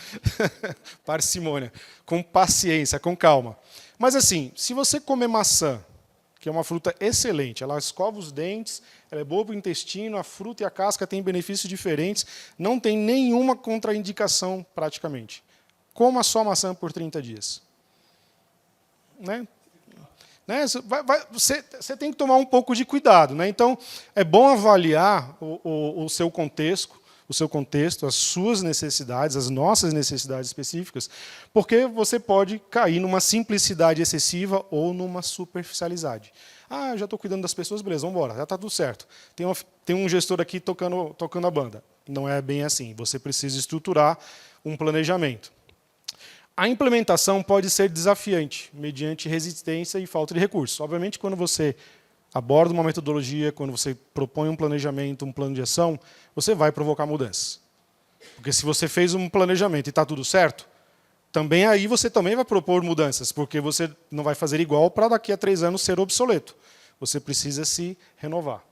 Parcimônia, com paciência, com calma. Mas assim, se você comer maçã, que é uma fruta excelente, ela escova os dentes, ela é boa para o intestino, a fruta e a casca têm benefícios diferentes, não tem nenhuma contraindicação praticamente. Coma só maçã por 30 dias. Né? Você tem que tomar um pouco de cuidado. Né? Então, é bom avaliar o seu contexto, as suas necessidades, as nossas necessidades específicas, porque você pode cair numa simplicidade excessiva ou numa superficialidade. Ah, eu já estou cuidando das pessoas, beleza, vamos embora, já está tudo certo. Tem um gestor aqui tocando a banda. Não é bem assim. Você precisa estruturar um planejamento. A implementação pode ser desafiante, mediante resistência e falta de recursos. Obviamente, quando você aborda uma metodologia, quando você propõe um planejamento, um plano de ação, você vai provocar mudanças. Porque se você fez um planejamento e está tudo certo, também aí você também vai propor mudanças, porque você não vai fazer igual para daqui a 3 anos ser obsoleto. Você precisa se renovar.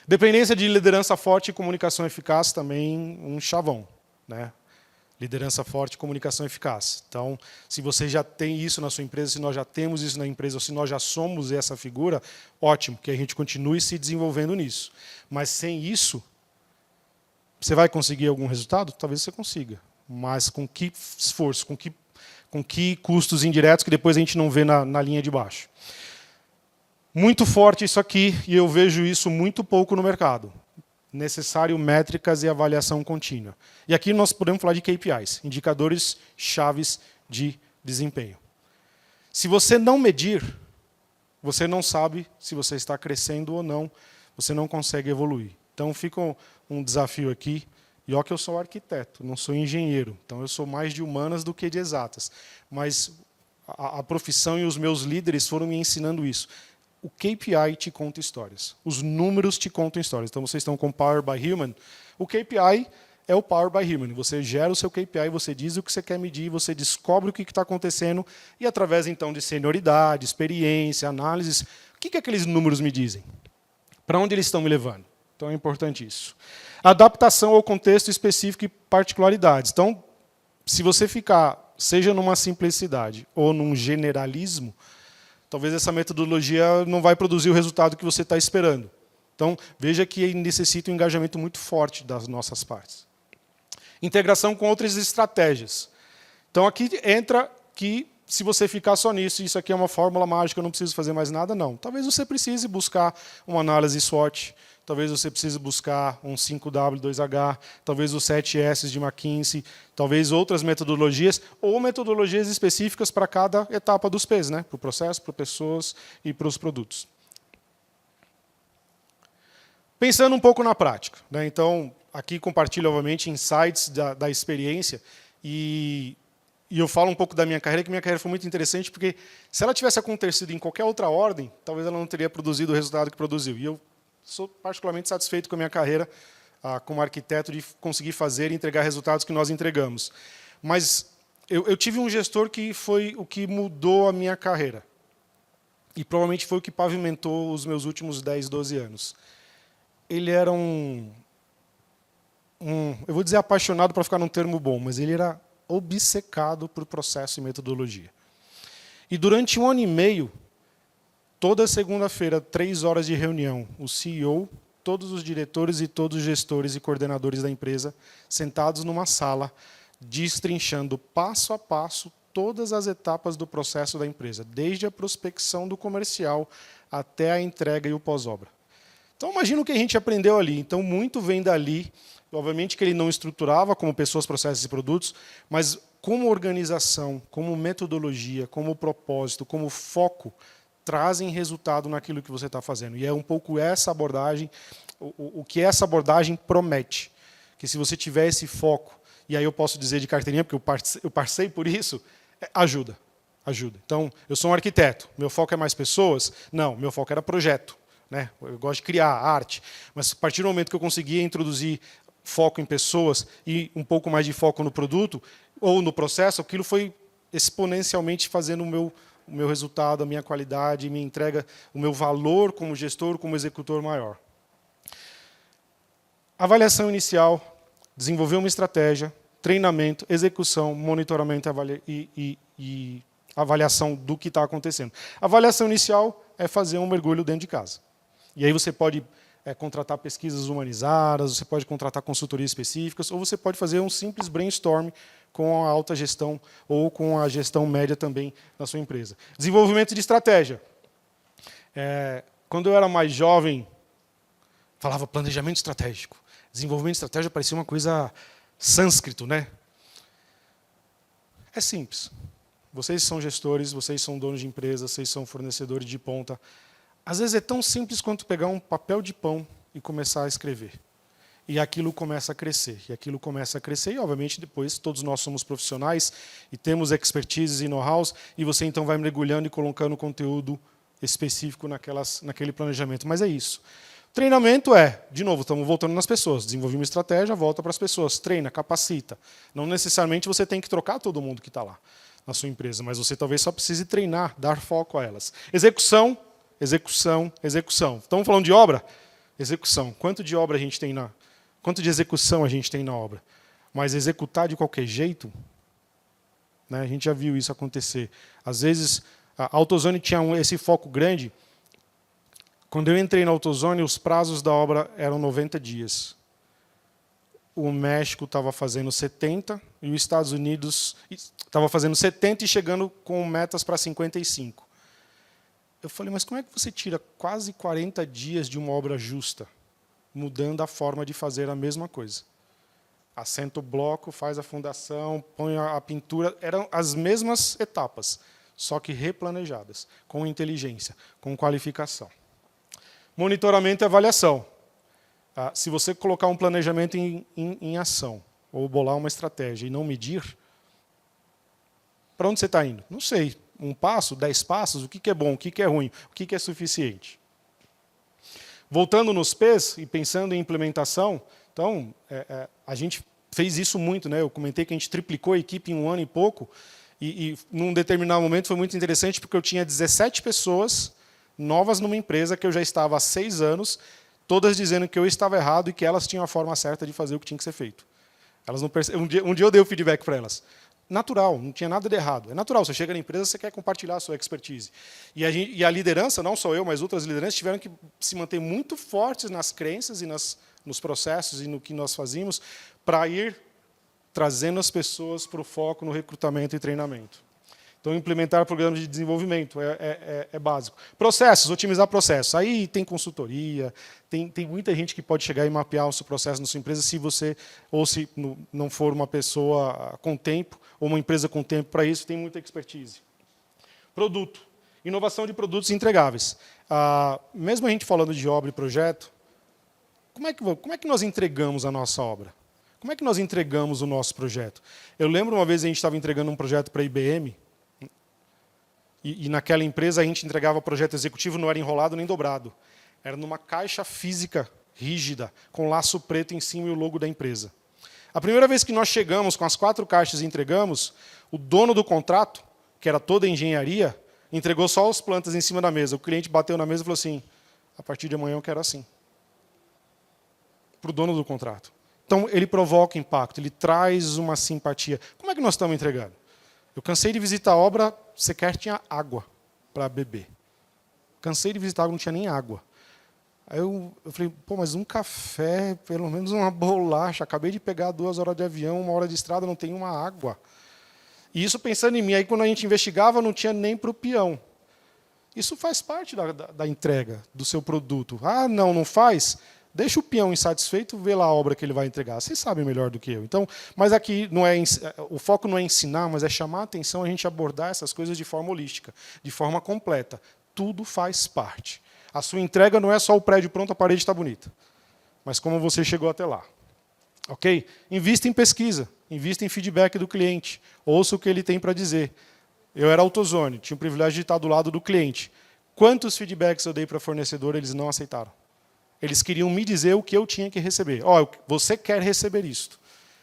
Dependência de liderança forte e comunicação eficaz, também um chavão, né? Liderança forte, comunicação eficaz. Então, se você já tem isso na sua empresa, se nós já temos isso na empresa, ou se nós já somos essa figura, ótimo, que a gente continue se desenvolvendo nisso. Mas sem isso, você vai conseguir algum resultado? Talvez você consiga. Mas com que esforço, com que custos indiretos que depois a gente não vê na linha de baixo. Muito forte isso aqui, e eu vejo isso muito pouco no mercado. Necessário métricas e avaliação contínua. E aqui nós podemos falar de KPIs, indicadores chaves de desempenho. Se você não medir, você não sabe se você está crescendo ou não, você não consegue evoluir. Então fica um desafio aqui, e ó que eu sou arquiteto, não sou engenheiro, então eu sou mais de humanas do que de exatas. Mas a profissão e os meus líderes foram me ensinando isso. O KPI te conta histórias. Os números te contam histórias. Então, vocês estão com Power by Human. O KPI é o Power by Human. Você gera o seu KPI, você diz o que você quer medir, você descobre o que está acontecendo e, através, então, de senioridade, experiência, análises, o que aqueles números me dizem? Para onde eles estão me levando? Então, é importante isso. Adaptação ao contexto específico e particularidades. Então, se você ficar, seja numa simplicidade ou num generalismo, talvez essa metodologia não vai produzir o resultado que você está esperando. Então, veja que necessita um engajamento muito forte das nossas partes. Integração com outras estratégias. Então, aqui entra que, se você ficar só nisso, isso aqui é uma fórmula mágica, eu não preciso fazer mais nada, não. Talvez você precise buscar uma análise SWOT, talvez você precise buscar um 5W2H, talvez os 7S de McKinsey, talvez outras metodologias, ou metodologias específicas para cada etapa dos P's, né? Para o processo, para pessoas e para os produtos. Pensando um pouco na prática. Né? Então, aqui compartilho, obviamente, insights da experiência, e eu falo um pouco da minha carreira, que minha carreira foi muito interessante, porque se ela tivesse acontecido em qualquer outra ordem, talvez ela não teria produzido o resultado que produziu. E eu sou particularmente satisfeito com a minha carreira como arquiteto de conseguir fazer e entregar resultados que nós entregamos. Mas eu tive um gestor que foi o que mudou a minha carreira. E provavelmente foi o que pavimentou os meus últimos 10, 12 anos. Ele era eu vou dizer apaixonado para ficar num termo bom, mas ele era obcecado por processo e metodologia. E durante 1 ano e meio, toda segunda-feira, 3 horas de reunião, o CEO, todos os diretores e todos os gestores e coordenadores da empresa, sentados numa sala, destrinchando passo a passo todas as etapas do processo da empresa, desde a prospecção do comercial até a entrega e o pós-obra. Então, imagina o que a gente aprendeu ali. Então, muito vem dali. Obviamente que ele não estruturava como pessoas, processos e produtos, mas como organização, como metodologia, como propósito, como foco, trazem resultado naquilo que você está fazendo. E é um pouco essa abordagem, o que essa abordagem promete. Que se você tiver esse foco, e aí eu posso dizer de carteirinha, porque eu passei por isso, ajuda. Ajuda. Então, eu sou um arquiteto, meu foco é mais pessoas? Não, meu foco era projeto. Né? Eu gosto de criar arte, mas a partir do momento que eu conseguia introduzir foco em pessoas e um pouco mais de foco no produto ou no processo, aquilo foi exponencialmente fazendo o meu resultado, a minha qualidade, minha entrega, o meu valor como gestor, como executor maior. Avaliação inicial, desenvolver uma estratégia, treinamento, execução, monitoramento e avaliação do que está acontecendo. A avaliação inicial é fazer um mergulho dentro de casa. E aí você pode contratar pesquisas humanizadas, você pode contratar consultorias específicas, ou você pode fazer um simples brainstorm com a alta gestão ou com a gestão média também na sua empresa. Desenvolvimento de estratégia. Quando eu era mais jovem, falava planejamento estratégico. Desenvolvimento de estratégia parecia uma coisa sânscrito, né? É simples. Vocês são gestores, vocês são donos de empresas, vocês são fornecedores de ponta. Às vezes é tão simples quanto pegar um papel de pão e começar a escrever. E aquilo começa a crescer. E aquilo começa a crescer. E, obviamente, depois todos nós somos profissionais e temos expertises e know-hows. E você, então, vai mergulhando e colocando conteúdo específico naquele planejamento. Mas é isso. Treinamento de novo, estamos voltando nas pessoas. Desenvolver uma estratégia, volta para as pessoas. Treina, capacita. Não necessariamente você tem que trocar todo mundo que está lá na sua empresa. Mas você talvez só precise treinar, dar foco a elas. Execução. Execução, execução. Estamos falando de obra? Execução. Quanto de obra a gente tem quanto de execução a gente tem na obra? Mas executar de qualquer jeito, né, a gente já viu isso acontecer. Às vezes, a AutoZone tinha esse foco grande. Quando eu entrei na AutoZone, os prazos da obra eram 90 dias. O México estava fazendo 70 e os Estados Unidos estava fazendo 70 e chegando com metas para 55. Eu falei, mas como é que você tira quase 40 dias de uma obra justa, mudando a forma de fazer a mesma coisa? Assenta o bloco, faz a fundação, põe a pintura. Eram as mesmas etapas, só que replanejadas, com inteligência, com qualificação. Monitoramento e avaliação. Se você colocar um planejamento em ação, ou bolar uma estratégia e não medir, para onde você está indo? Não sei. 1 passo, 10 passos, o que é bom, o que é ruim, o que é suficiente. Voltando nos P's e pensando em implementação, então, a gente fez isso muito. Né? Eu comentei que a gente triplicou a equipe em 1 ano e pouco, e num determinado momento foi muito interessante, porque eu tinha 17 pessoas novas numa empresa que eu já estava há 6 anos, todas dizendo que eu estava errado e que elas tinham a forma certa de fazer o que tinha que ser feito. Elas não um dia eu dei o feedback para elas. Natural, não tinha nada de errado. É natural, você chega na empresa, você quer compartilhar a sua expertise. E a liderança, não só eu, mas outras lideranças, tiveram que se manter muito fortes nas crenças e nos processos e no que nós fazíamos, para ir trazendo as pessoas para o foco no recrutamento e treinamento. Então, implementar programas de desenvolvimento é básico. Processos, otimizar processos. Aí tem consultoria, tem muita gente que pode chegar e mapear o seu processo na sua empresa, se você, ou se não for uma pessoa com tempo, ou uma empresa com tempo para isso, tem muita expertise. Produto. Inovação de produtos entregáveis. Mesmo a gente falando de obra e projeto, como é que nós entregamos a nossa obra? Como é que nós entregamos o nosso projeto? Eu lembro uma vez a gente estava entregando um projeto para a IBM, e naquela empresa a gente entregava projeto executivo, não era enrolado nem dobrado. Era numa caixa física rígida, com laço preto em cima e o logo da empresa. A primeira vez que nós chegamos com as 4 caixas e entregamos, o dono do contrato, que era toda a engenharia, entregou só as plantas em cima da mesa. O cliente bateu na mesa e falou assim, a partir de amanhã eu quero assim. Para o dono do contrato. Então, ele provoca impacto, ele traz uma simpatia. Como é que nós estamos entregando? Eu cansei de visitar a obra, sequer tinha água para beber. Cansei de visitar a obra, não tinha nem água. Aí eu falei, pô, mas um café, pelo menos uma bolacha, acabei de pegar 2 horas de avião, 1 hora de estrada, não tem uma água. E isso pensando em mim, aí quando a gente investigava, não tinha nem para o peão. Isso faz parte da entrega do seu produto. Ah, não faz? Deixa o peão insatisfeito, vê lá a obra que ele vai entregar. Vocês sabem melhor do que eu. Então, mas aqui o foco não é ensinar, mas é chamar a atenção, a gente abordar essas coisas de forma holística, de forma completa. Tudo faz parte. A sua entrega não é só o prédio pronto, a parede está bonita, mas como você chegou até lá. Ok? Invista em pesquisa, invista em feedback do cliente, ouça o que ele tem para dizer. Eu era AutoZone, tinha o privilégio de estar do lado do cliente. Quantos feedbacks eu dei para fornecedor, eles não aceitaram? Eles queriam me dizer o que eu tinha que receber. Você quer receber isto.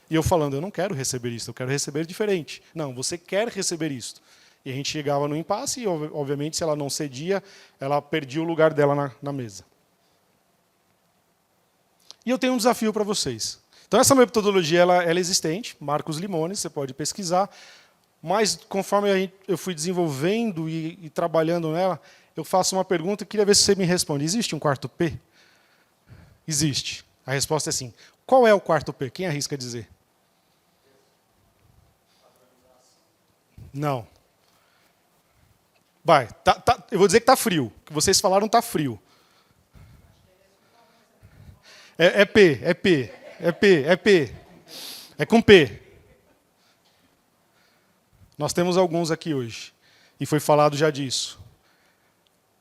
E eu falando, eu não quero receber isto, eu quero receber diferente. Não, você quer receber isto. E a gente chegava no impasse e, obviamente, se ela não cedia, ela perdia o lugar dela na mesa. E eu tenho um desafio para vocês. Então, essa metodologia ela é existente, Marcos Limones, você pode pesquisar, mas conforme eu fui desenvolvendo e trabalhando nela, eu faço uma pergunta e queria ver se você me responde. Existe um quarto P? Existe. A resposta é sim. Qual é o quarto P? Quem arrisca dizer? Não. Vai, eu vou dizer que está frio. O que vocês falaram está frio. É P. É com P. Nós temos alguns aqui hoje. E foi falado já disso.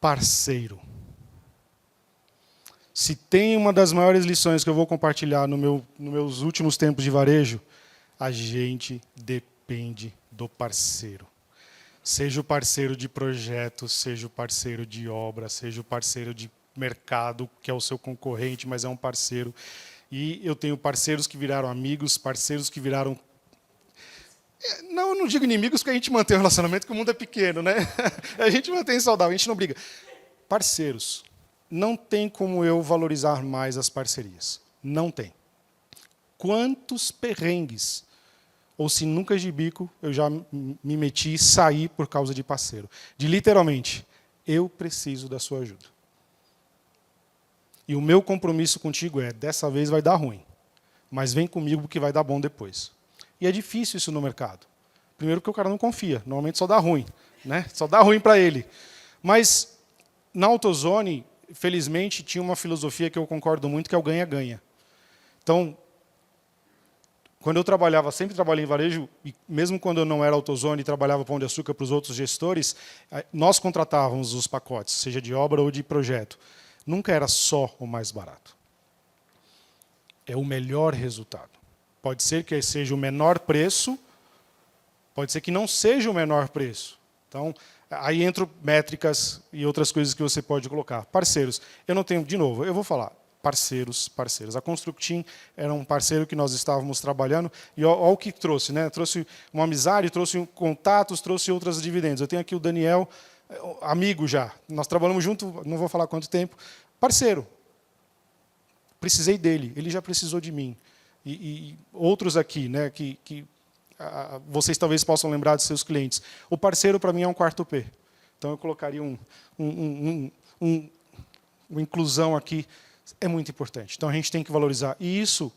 Parceiro. Se tem uma das maiores lições que eu vou compartilhar nos meus últimos tempos de varejo, a gente depende do parceiro. Seja o parceiro de projeto, seja o parceiro de obra, seja o parceiro de mercado, que é o seu concorrente, mas é um parceiro. E eu tenho parceiros que viraram amigos, parceiros que viraram... Eu não digo inimigos, porque a gente mantém o relacionamento, porque o mundo é pequeno, né? A gente mantém saudável, a gente não briga. Parceiros. Não tem como eu valorizar mais as parcerias. Não tem. Quantos perrengues ou sinucas de bico eu já me meti e saí por causa de parceiro. De literalmente, eu preciso da sua ajuda. E o meu compromisso contigo é, dessa vez vai dar ruim, mas vem comigo porque vai dar bom depois. E é difícil isso no mercado. Primeiro porque o cara não confia, normalmente só dá ruim, né? Só dá ruim para ele. Mas na AutoZone, felizmente, tinha uma filosofia que eu concordo muito, que é o ganha-ganha. Então, quando eu trabalhava, sempre trabalhei em varejo, e mesmo quando eu não era AutoZone e trabalhava Pão de Açúcar para os outros gestores, nós contratávamos os pacotes, seja de obra ou de projeto. Nunca era só o mais barato. É o melhor resultado. Pode ser que seja o menor preço, pode ser que não seja o menor preço. Então, aí entram métricas e outras coisas que você pode colocar. Parceiros. Eu não tenho, de novo, eu vou falar. Parceiros. A Constructim era um parceiro que nós estávamos trabalhando, e olha o que trouxe, né? Trouxe uma amizade, trouxe contatos, trouxe outras dividendos. Eu tenho aqui o Daniel, amigo já. Nós trabalhamos junto, não vou falar quanto tempo. Parceiro. Precisei dele, ele já precisou de mim. E outros aqui, né, que vocês talvez possam lembrar de seus clientes. O parceiro, para mim, é um quarto P. Então, eu colocaria uma inclusão aqui. É muito importante. Então, a gente tem que valorizar. E isso,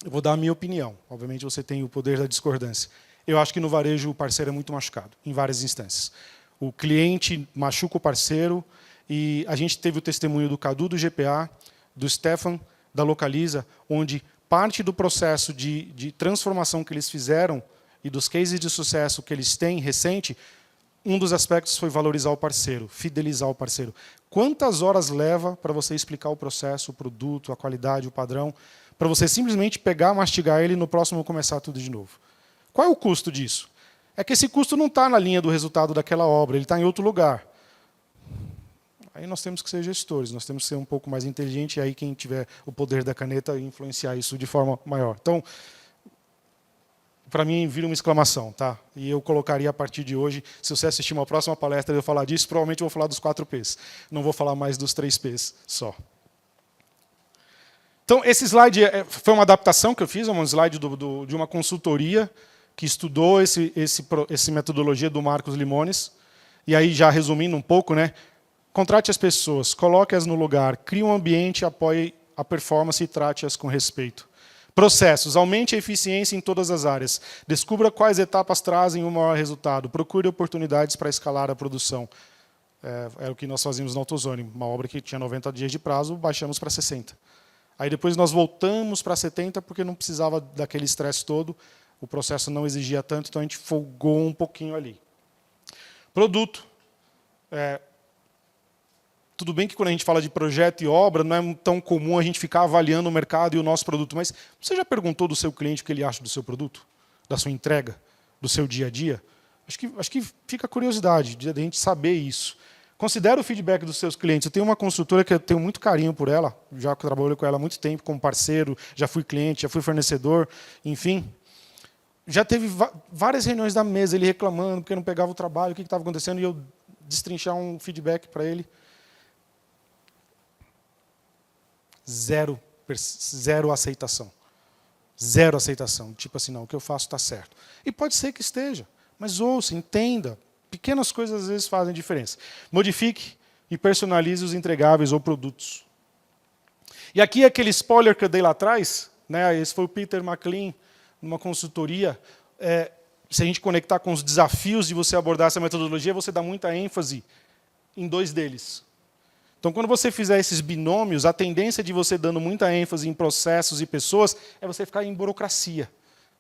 eu vou dar a minha opinião. Obviamente, você tem o poder da discordância. Eu acho que no varejo o parceiro é muito machucado, em várias instâncias. O cliente machuca o parceiro, e a gente teve o testemunho do Cadu, do GPA, do Stefan, da Localiza, onde parte do processo de transformação que eles fizeram e dos cases de sucesso que eles têm recente, um dos aspectos foi valorizar o parceiro, fidelizar o parceiro. Quantas horas leva para você explicar o processo, o produto, a qualidade, o padrão, para você simplesmente pegar, mastigar ele e no próximo começar tudo de novo? Qual é o custo disso? É que esse custo não está na linha do resultado daquela obra, ele está em outro lugar. Aí nós temos que ser gestores, nós temos que ser um pouco mais inteligentes, e aí quem tiver o poder da caneta influenciar isso de forma maior. Então, para mim, vira uma exclamação, tá? E eu colocaria a partir de hoje, se você assistir uma próxima palestra e eu falar disso, provavelmente eu vou falar dos 4 Ps. Não vou falar mais dos 3 Ps só. Então, esse slide foi uma adaptação que eu fiz, um slide de uma consultoria que estudou essa metodologia do Marcos Limones. E aí, já resumindo um pouco, né? Contrate as pessoas, coloque-as no lugar, crie um ambiente, apoie a performance e trate-as com respeito. Processos. Aumente a eficiência em todas as áreas. Descubra quais etapas trazem o maior resultado. Procure oportunidades para escalar a produção. Era o que nós fazíamos na AutoZone. Uma obra que tinha 90 dias de prazo, baixamos para 60. Aí depois nós voltamos para 70, porque não precisava daquele estresse todo. O processo não exigia tanto, então a gente folgou um pouquinho ali. Produto. Tudo bem que quando a gente fala de projeto e obra, não é tão comum a gente ficar avaliando o mercado e o nosso produto, mas você já perguntou do seu cliente o que ele acha do seu produto? Da sua entrega? Do seu dia a dia? Acho que fica a curiosidade de a gente saber isso. Considere o feedback dos seus clientes. Eu tenho uma construtora que eu tenho muito carinho por ela, já trabalhei com ela há muito tempo como parceiro, já fui cliente, já fui fornecedor, enfim. Já teve várias reuniões da mesa, ele reclamando porque não pegava o trabalho, o que estava acontecendo, e eu destrinchar um feedback para ele. Zero aceitação. Zero aceitação. Tipo assim, não, o que eu faço está certo. E pode ser que esteja, mas ouça, entenda. Pequenas coisas às vezes fazem diferença. Modifique e personalize os entregáveis ou produtos. E aqui aquele spoiler que eu dei lá atrás, né, esse foi o Peter McLean, numa consultoria. Se a gente conectar com os desafios de você abordar essa metodologia, você dá muita ênfase em 2 deles. Então, quando você fizer esses binômios, a tendência de você dando muita ênfase em processos e pessoas é você ficar em burocracia.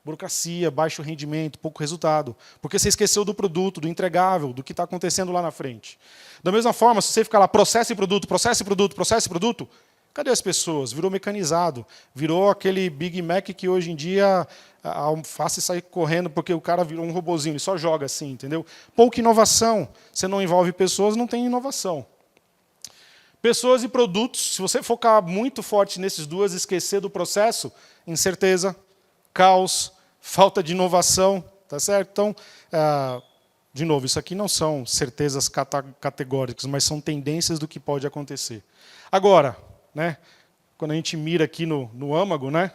Burocracia, baixo rendimento, pouco resultado. Porque você esqueceu do produto, do entregável, do que está acontecendo lá na frente. Da mesma forma, se você ficar lá, processo e produto, processo e produto, processo e produto, cadê as pessoas? Virou mecanizado. Virou aquele Big Mac que hoje em dia a alface sai correndo porque o cara virou um robozinho, ele só joga assim, entendeu? Pouca inovação. Você não envolve pessoas, não tem inovação. Pessoas e produtos, se você focar muito forte nesses 2, esquecer do processo, incerteza, caos, falta de inovação, tá certo? Então, de novo, isso aqui não são certezas categóricas, mas são tendências do que pode acontecer. Agora, né, quando a gente mira aqui no âmago, né,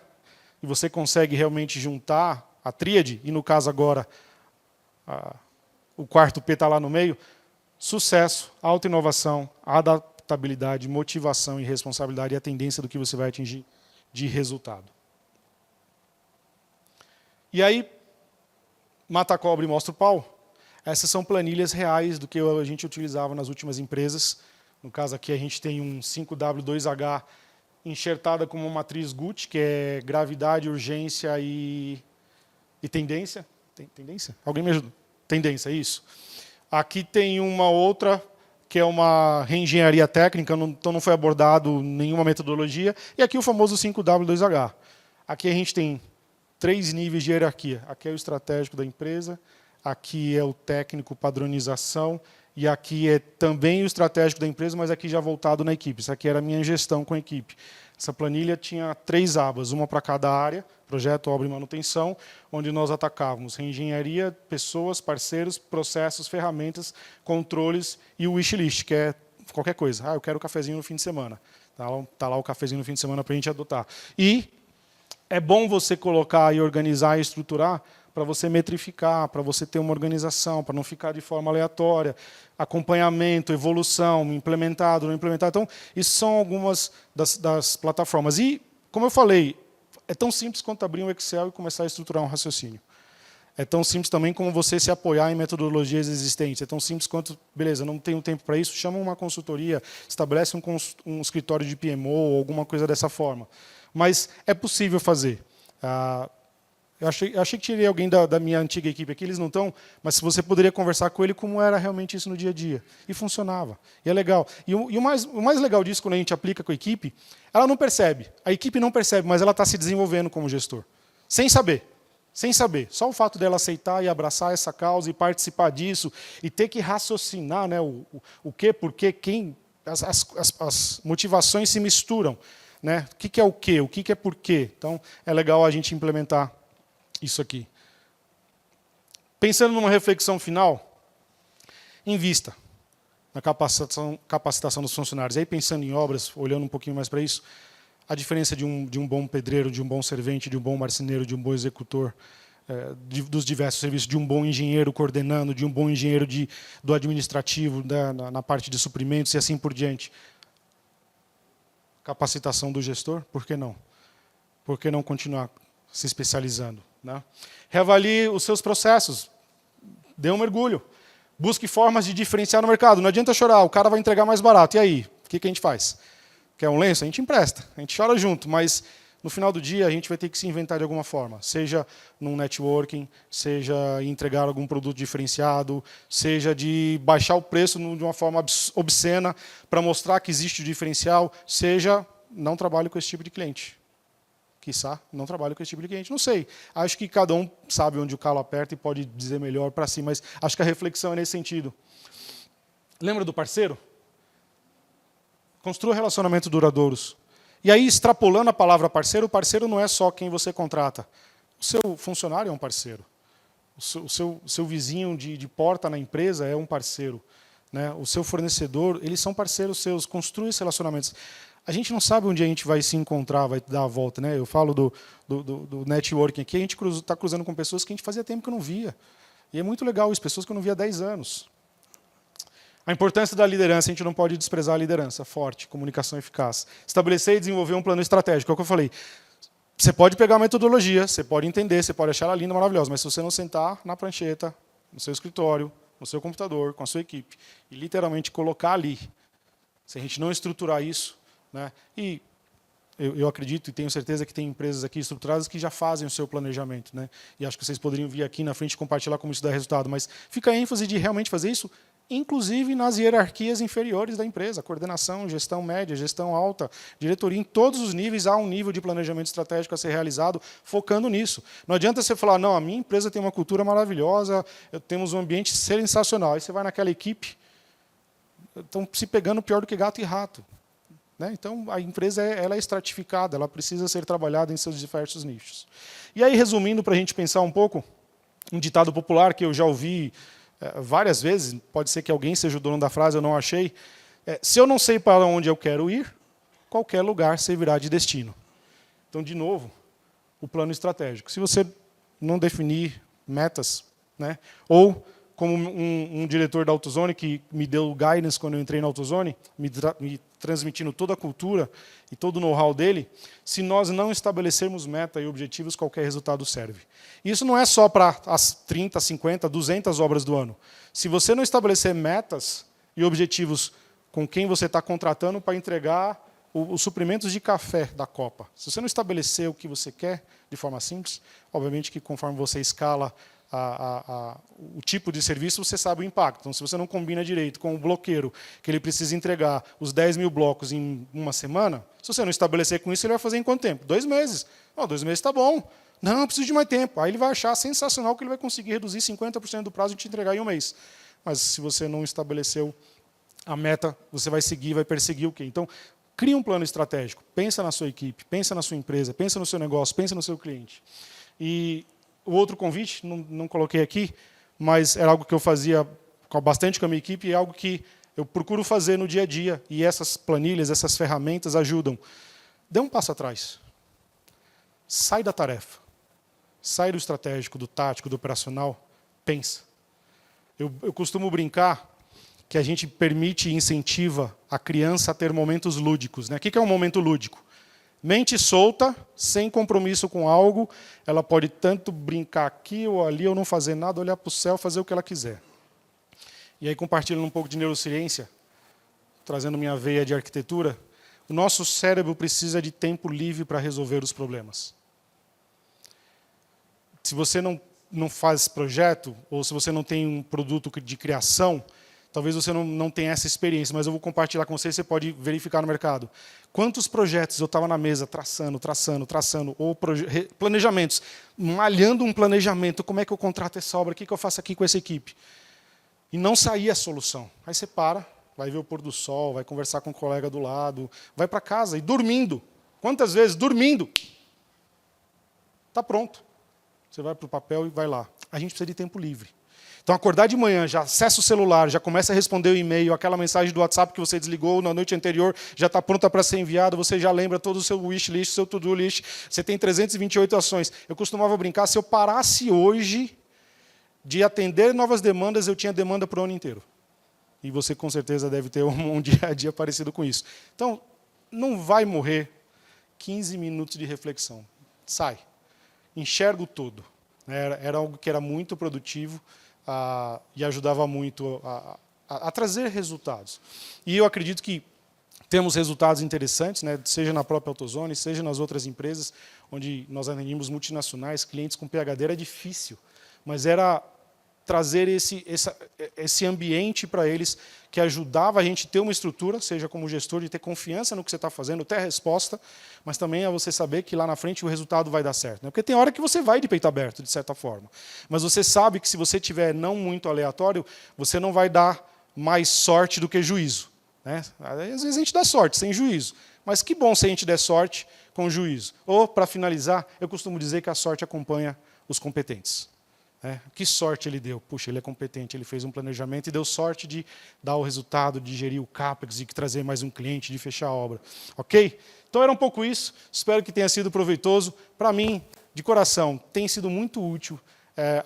e você consegue realmente juntar a tríade, e no caso agora, o quarto P está lá no meio, sucesso, autoinovação, adaptabilidade, motivação e responsabilidade é a tendência do que você vai atingir de resultado. E aí, mata a cobra e mostra o pau. Essas são planilhas reais do que a gente utilizava nas últimas empresas. No caso aqui, a gente tem um 5W2H enxertada como uma matriz GUT, que é gravidade, urgência e tendência. Tendência? Alguém me ajuda? Tendência, isso. Aqui tem uma outra, que é uma reengenharia técnica, então não foi abordado nenhuma metodologia. E aqui o famoso 5W2H. Aqui a gente tem 3 níveis de hierarquia. Aqui é o estratégico da empresa, aqui é o técnico padronização, e aqui é também o estratégico da empresa, mas aqui já voltado na equipe. Isso aqui era a minha gestão com a equipe. Essa planilha tinha 3 abas, uma para cada área, projeto, obra e manutenção, onde nós atacávamos reengenharia, pessoas, parceiros, processos, ferramentas, controles e o wishlist, que é qualquer coisa. Eu quero um cafezinho no fim de semana. Está lá o cafezinho no fim de semana para a gente adotar. E é bom você colocar e organizar e estruturar para você metrificar, para você ter uma organização, para não ficar de forma aleatória, acompanhamento, evolução, implementado, não implementado. Então, isso são algumas das plataformas. E, como eu falei, é tão simples quanto abrir um Excel e começar a estruturar um raciocínio. É tão simples também como você se apoiar em metodologias existentes. É tão simples quanto, beleza, não tenho tempo para isso, chama uma consultoria, estabelece um escritório de PMO ou alguma coisa dessa forma. Mas é possível fazer. Eu achei que tirei alguém da minha antiga equipe aqui, eles não estão, mas se você poderia conversar com ele como era realmente isso no dia a dia. E funcionava. E é legal. E o mais legal disso, quando a gente aplica com a equipe, ela não percebe. A equipe não percebe, mas ela está se desenvolvendo como gestor. Sem saber. Sem saber. Só o fato dela aceitar e abraçar essa causa e participar disso, e ter que raciocinar, né, o que, por quê, quem. As motivações se misturam. Né? O que é o quê? O que é por quê? Então, é legal a gente implementar isso aqui. Pensando numa reflexão final, invista na capacitação dos funcionários. Aí, pensando em obras, olhando um pouquinho mais para isso, a diferença de um bom pedreiro, de um bom servente, de um bom marceneiro, de um bom executor, dos diversos serviços, de um bom engenheiro coordenando, de um bom engenheiro do administrativo, na parte de suprimentos e assim por diante. Capacitação do gestor, por que não? Por que não continuar se especializando? Né? Reavalie os seus processos, dê um mergulho, busque formas de diferenciar no mercado. Não adianta chorar, o cara vai entregar mais barato. E aí? O que a gente faz? Quer um lenço? A gente empresta, a gente chora junto, mas no final do dia a gente vai ter que se inventar de alguma forma, seja num networking, seja em entregar algum produto diferenciado, seja de baixar o preço de uma forma obscena para mostrar que existe o diferencial, seja não trabalho com esse tipo de cliente. Quiçá, não trabalho com esse tipo de cliente. Não sei. Acho que cada um sabe onde o calo aperta e pode dizer melhor para si, mas acho que a reflexão é nesse sentido. Lembra do parceiro? Construa relacionamentos duradouros. E aí, extrapolando a palavra parceiro, o parceiro não é só quem você contrata. O seu funcionário é um parceiro. O seu vizinho de porta na empresa é um parceiro. Né? O seu fornecedor, eles são parceiros seus. Construa esses relacionamentos. A gente não sabe onde a gente vai se encontrar, vai dar a volta. Né? Eu falo do networking aqui, a gente está cruzando com pessoas que a gente fazia tempo que eu não via. E é muito legal isso, pessoas que eu não via há 10 anos. A importância da liderança, a gente não pode desprezar a liderança forte, comunicação eficaz. Estabelecer e desenvolver um plano estratégico, é o que eu falei. Você pode pegar a metodologia, você pode entender, você pode achar ela linda, maravilhosa, mas se você não sentar na prancheta, no seu escritório, no seu computador, com a sua equipe, e literalmente colocar ali, se a gente não estruturar isso, né, e eu acredito e tenho certeza que tem empresas aqui estruturadas que já fazem o seu planejamento. Né, e acho que vocês poderiam vir aqui na frente e compartilhar como isso dá resultado, mas fica a ênfase de realmente fazer isso, inclusive nas hierarquias inferiores da empresa, coordenação, gestão média, gestão alta, diretoria, em todos os níveis há um nível de planejamento estratégico a ser realizado, focando nisso. Não adianta você falar, não, a minha empresa tem uma cultura maravilhosa, temos um ambiente sensacional. Aí você vai naquela equipe, estão se pegando pior do que gato e rato. Né? Então, a empresa ela é estratificada, ela precisa ser trabalhada em seus diversos nichos. E aí, resumindo, para a gente pensar um pouco, um ditado popular que eu já ouvi várias vezes, pode ser que alguém seja o dono da frase, eu não achei. Se eu não sei para onde eu quero ir, qualquer lugar servirá de destino. Então, de novo, o plano estratégico. Se você não definir metas, né, ou como um diretor da AutoZone que me deu guidance quando eu entrei na AutoZone, me transmitindo toda a cultura e todo o know-how dele, se nós não estabelecermos meta e objetivos, qualquer resultado serve. Isso não é só para as 30, 50, 200 obras do ano. Se você não estabelecer metas e objetivos com quem você está contratando para entregar os suprimentos de café da Copa, se você não estabelecer o que você quer de forma simples, obviamente que conforme você escala o tipo de serviço, você sabe o impacto. Então, se você não combina direito com o bloqueiro, que ele precisa entregar os 10 mil blocos em uma semana, se você não estabelecer com isso, ele vai fazer em quanto tempo? 2 meses. Oh, 2 meses está bom. Não, eu preciso de mais tempo. Aí ele vai achar sensacional que ele vai conseguir reduzir 50% do prazo e te entregar em um mês. Mas se você não estabeleceu a meta, você vai seguir, vai perseguir o quê? Então, crie um plano estratégico. Pensa na sua equipe, pensa na sua empresa, pensa no seu negócio, pensa no seu cliente. E o outro convite, não coloquei aqui, mas era algo que eu fazia bastante com a minha equipe e é algo que eu procuro fazer no dia a dia. E essas planilhas, essas ferramentas ajudam. Dê um passo atrás. Sai da tarefa. Sai do estratégico, do tático, do operacional. Pensa. Eu costumo brincar que a gente permite e incentiva a criança a ter momentos lúdicos. Né? O que é um momento lúdico? Mente solta, sem compromisso com algo, ela pode tanto brincar aqui ou ali, ou não fazer nada, olhar para o céu, fazer o que ela quiser. E aí, compartilhando um pouco de neurociência, trazendo minha veia de arquitetura, o nosso cérebro precisa de tempo livre para resolver os problemas. Se você não faz projeto, ou se você não tem um produto de criação, talvez você não tenha essa experiência, mas eu vou compartilhar com você, você pode verificar no mercado. Quantos projetos eu estava na mesa traçando, ou planejamentos, malhando um planejamento, como é que eu contrato essa obra, o que eu faço aqui com essa equipe? E não saía a solução. Aí você para, vai ver o pôr do sol, vai conversar com o colega do lado, vai para casa e dormindo. Quantas vezes? Dormindo. Está pronto. Você vai para o papel e vai lá. A gente precisa de tempo livre. Então, acordar de manhã, já acessa o celular, já começa a responder o e-mail, aquela mensagem do WhatsApp que você desligou na noite anterior, já está pronta para ser enviada, você já lembra todo o seu wish list, seu to-do list, você tem 328 ações. Eu costumava brincar, se eu parasse hoje de atender novas demandas, eu tinha demanda para o ano inteiro. E você, com certeza, deve ter um dia a dia parecido com isso. Então, não vai morrer 15 minutos de reflexão. Sai. Enxerga o todo. Era algo que era muito produtivo e ajudava muito a trazer resultados. E eu acredito que temos resultados interessantes, né, seja na própria AutoZone, seja nas outras empresas, onde nós atendíamos multinacionais, clientes com PhD, era difícil, mas era trazer esse ambiente para eles que ajudava a gente a ter uma estrutura, seja como gestor, de ter confiança no que você está fazendo, ter a resposta, mas também é você saber que lá na frente o resultado vai dar certo. Né? Porque tem hora que você vai de peito aberto, de certa forma. Mas você sabe que se você tiver não muito aleatório, você não vai dar mais sorte do que juízo. Né? Às vezes a gente dá sorte, sem juízo. Mas que bom se a gente der sorte com juízo. Ou, para finalizar, eu costumo dizer que a sorte acompanha os competentes. Que sorte ele deu. Puxa, ele é competente, ele fez um planejamento e deu sorte de dar o resultado, de gerir o CAPEX, de trazer mais um cliente, de fechar a obra. Ok? Então era um pouco isso. Espero que tenha sido proveitoso. Para mim, de coração, tem sido muito útil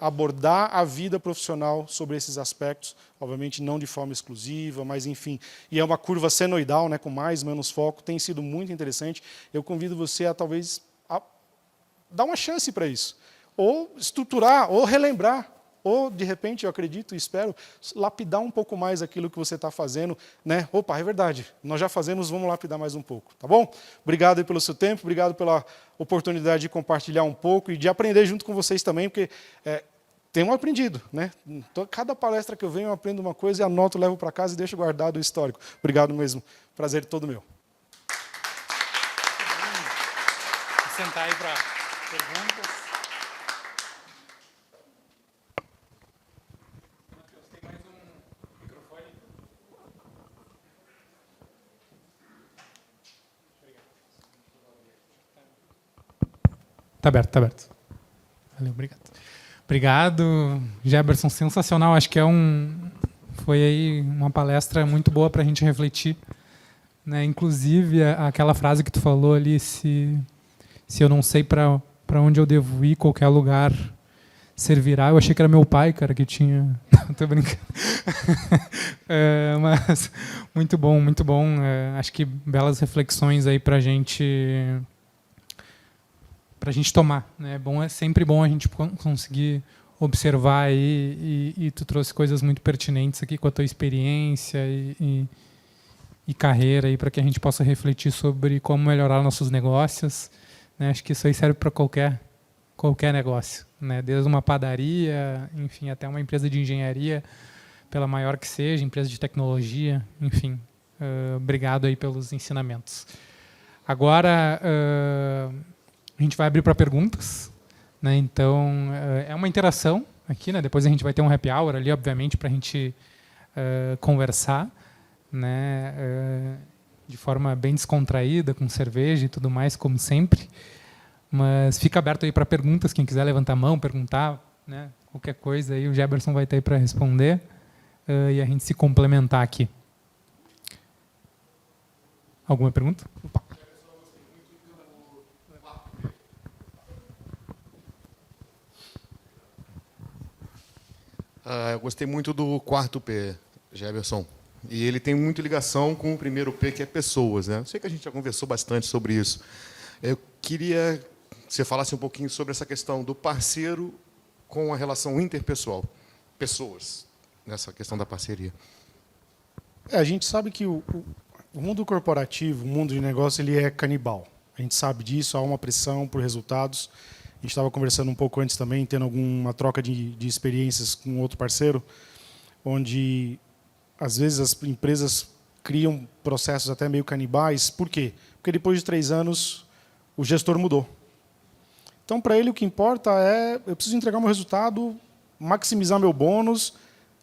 abordar a vida profissional sobre esses aspectos. Obviamente não de forma exclusiva, mas enfim. E é uma curva senoidal, né, com mais, menos foco. Tem sido muito interessante. Eu convido você a talvez dar uma chance para isso. Ou estruturar, ou relembrar, ou, de repente, eu acredito e espero, lapidar um pouco mais aquilo que você está fazendo. Né? Opa, é verdade, nós já fazemos, vamos lapidar mais um pouco. Tá bom? Obrigado aí pelo seu tempo, obrigado pela oportunidade de compartilhar um pouco e de aprender junto com vocês também, porque tenho aprendido. Né? Cada palestra que eu venho, eu aprendo uma coisa e anoto, levo para casa e deixo guardado o histórico. Obrigado mesmo, prazer todo meu. Vou sentar aí para perguntas. Está aberto, está aberto. Valeu, obrigado. Obrigado, Geberson, sensacional. Acho que foi aí uma palestra muito boa para a gente refletir. Né? Inclusive, aquela frase que tu falou ali, se eu não sei para onde eu devo ir, qualquer lugar servirá. Eu achei que era meu pai, cara, que tinha... Estou brincando. Mas muito bom, muito bom. Acho que belas reflexões aí para a gente tomar. Né? É sempre bom a gente conseguir observar aí, e tu trouxe coisas muito pertinentes aqui com a tua experiência e carreira para que a gente possa refletir sobre como melhorar nossos negócios. Né? Acho que isso aí serve para qualquer negócio. Né? Desde uma padaria, enfim, até uma empresa de engenharia, pela maior que seja, empresa de tecnologia, enfim. Obrigado aí pelos ensinamentos. Agora... a gente vai abrir para perguntas, né? Então é uma interação aqui, né? Depois a gente vai ter um happy hour ali, obviamente, para a gente conversar, né? De forma bem descontraída, com cerveja e tudo mais, como sempre. Mas fica aberto aí para perguntas, quem quiser levantar a mão, perguntar, né? Qualquer coisa aí, o Geberson vai estar aí para responder e a gente se complementar aqui. Alguma pergunta? Opa. Eu gostei muito do quarto P, Geberson. E ele tem muita ligação com o primeiro P, que é pessoas. Né? Eu sei que a gente já conversou bastante sobre isso. Eu queria que você falasse um pouquinho sobre essa questão do parceiro com a relação interpessoal. Pessoas, nessa questão da parceria. A gente sabe que o mundo corporativo, o mundo de negócio, ele é canibal. A gente sabe disso, há uma pressão por resultados. A gente estava conversando um pouco antes também, tendo alguma troca de experiências com outro parceiro, onde, às vezes, as empresas criam processos até meio canibais. Por quê? Porque depois de 3 anos, o gestor mudou. Então, para ele, o que importa é eu preciso entregar meu resultado, maximizar meu bônus,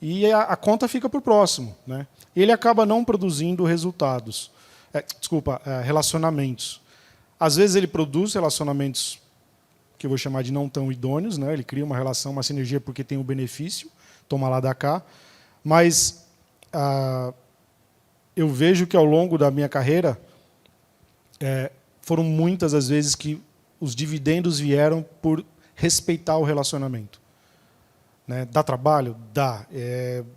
e a conta fica para o próximo. Né? Ele acaba não produzindo resultados. Relacionamentos. Às vezes, ele produz relacionamentos que eu vou chamar de não tão idôneos, né? Ele cria uma relação, uma sinergia porque tem o benefício, toma lá da cá. Mas eu vejo que ao longo da minha carreira foram muitas as vezes que os dividendos vieram por respeitar o relacionamento. Né? Dá trabalho? Dá.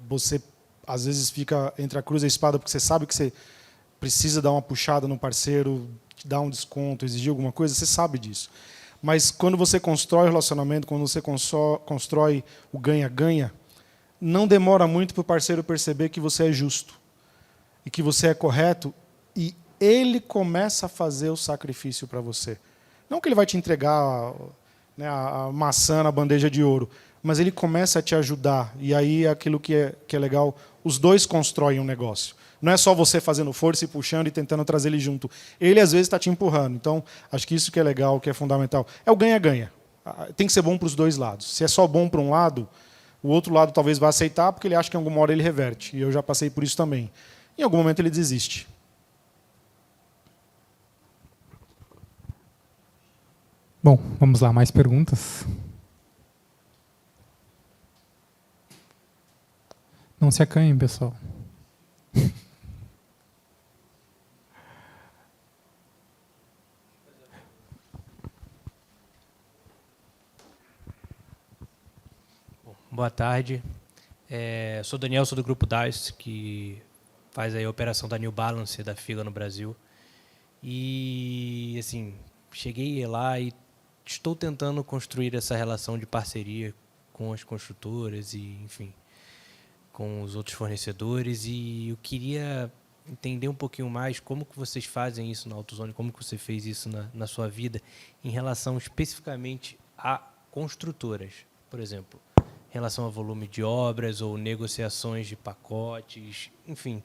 Você, às vezes, fica entre a cruz e a espada porque você sabe que você precisa dar uma puxada no parceiro, te dar um desconto, exigir alguma coisa, você sabe disso. Mas quando você constrói o relacionamento, quando você constrói o ganha-ganha, não demora muito para o parceiro perceber que você é justo e que você é correto, e ele começa a fazer o sacrifício para você. Não que ele vai te entregar, né, a maçã na bandeja de ouro, mas ele começa a te ajudar. E aí aquilo que é legal, os dois constroem um negócio. Não é só você fazendo força e puxando e tentando trazer ele junto. Ele, às vezes, está te empurrando. Então, acho que isso que é legal, que é fundamental. É o ganha-ganha. Tem que ser bom para os dois lados. Se é só bom para um lado, o outro lado talvez vá aceitar, porque ele acha que em alguma hora ele reverte. E eu já passei por isso também. Em algum momento ele desiste. Bom, vamos lá, mais perguntas? Não se acanhem, pessoal. Boa tarde. Sou Daniel, sou do Grupo DICE, que faz aí a operação da New Balance, da FIGA no Brasil. E, assim, cheguei lá e estou tentando construir essa relação de parceria com as construtoras e, enfim, com os outros fornecedores. E eu queria entender um pouquinho mais como que vocês fazem isso na AutoZone, como que você fez isso na sua vida, em relação especificamente a construtoras, por exemplo, em relação ao volume de obras ou negociações de pacotes, enfim,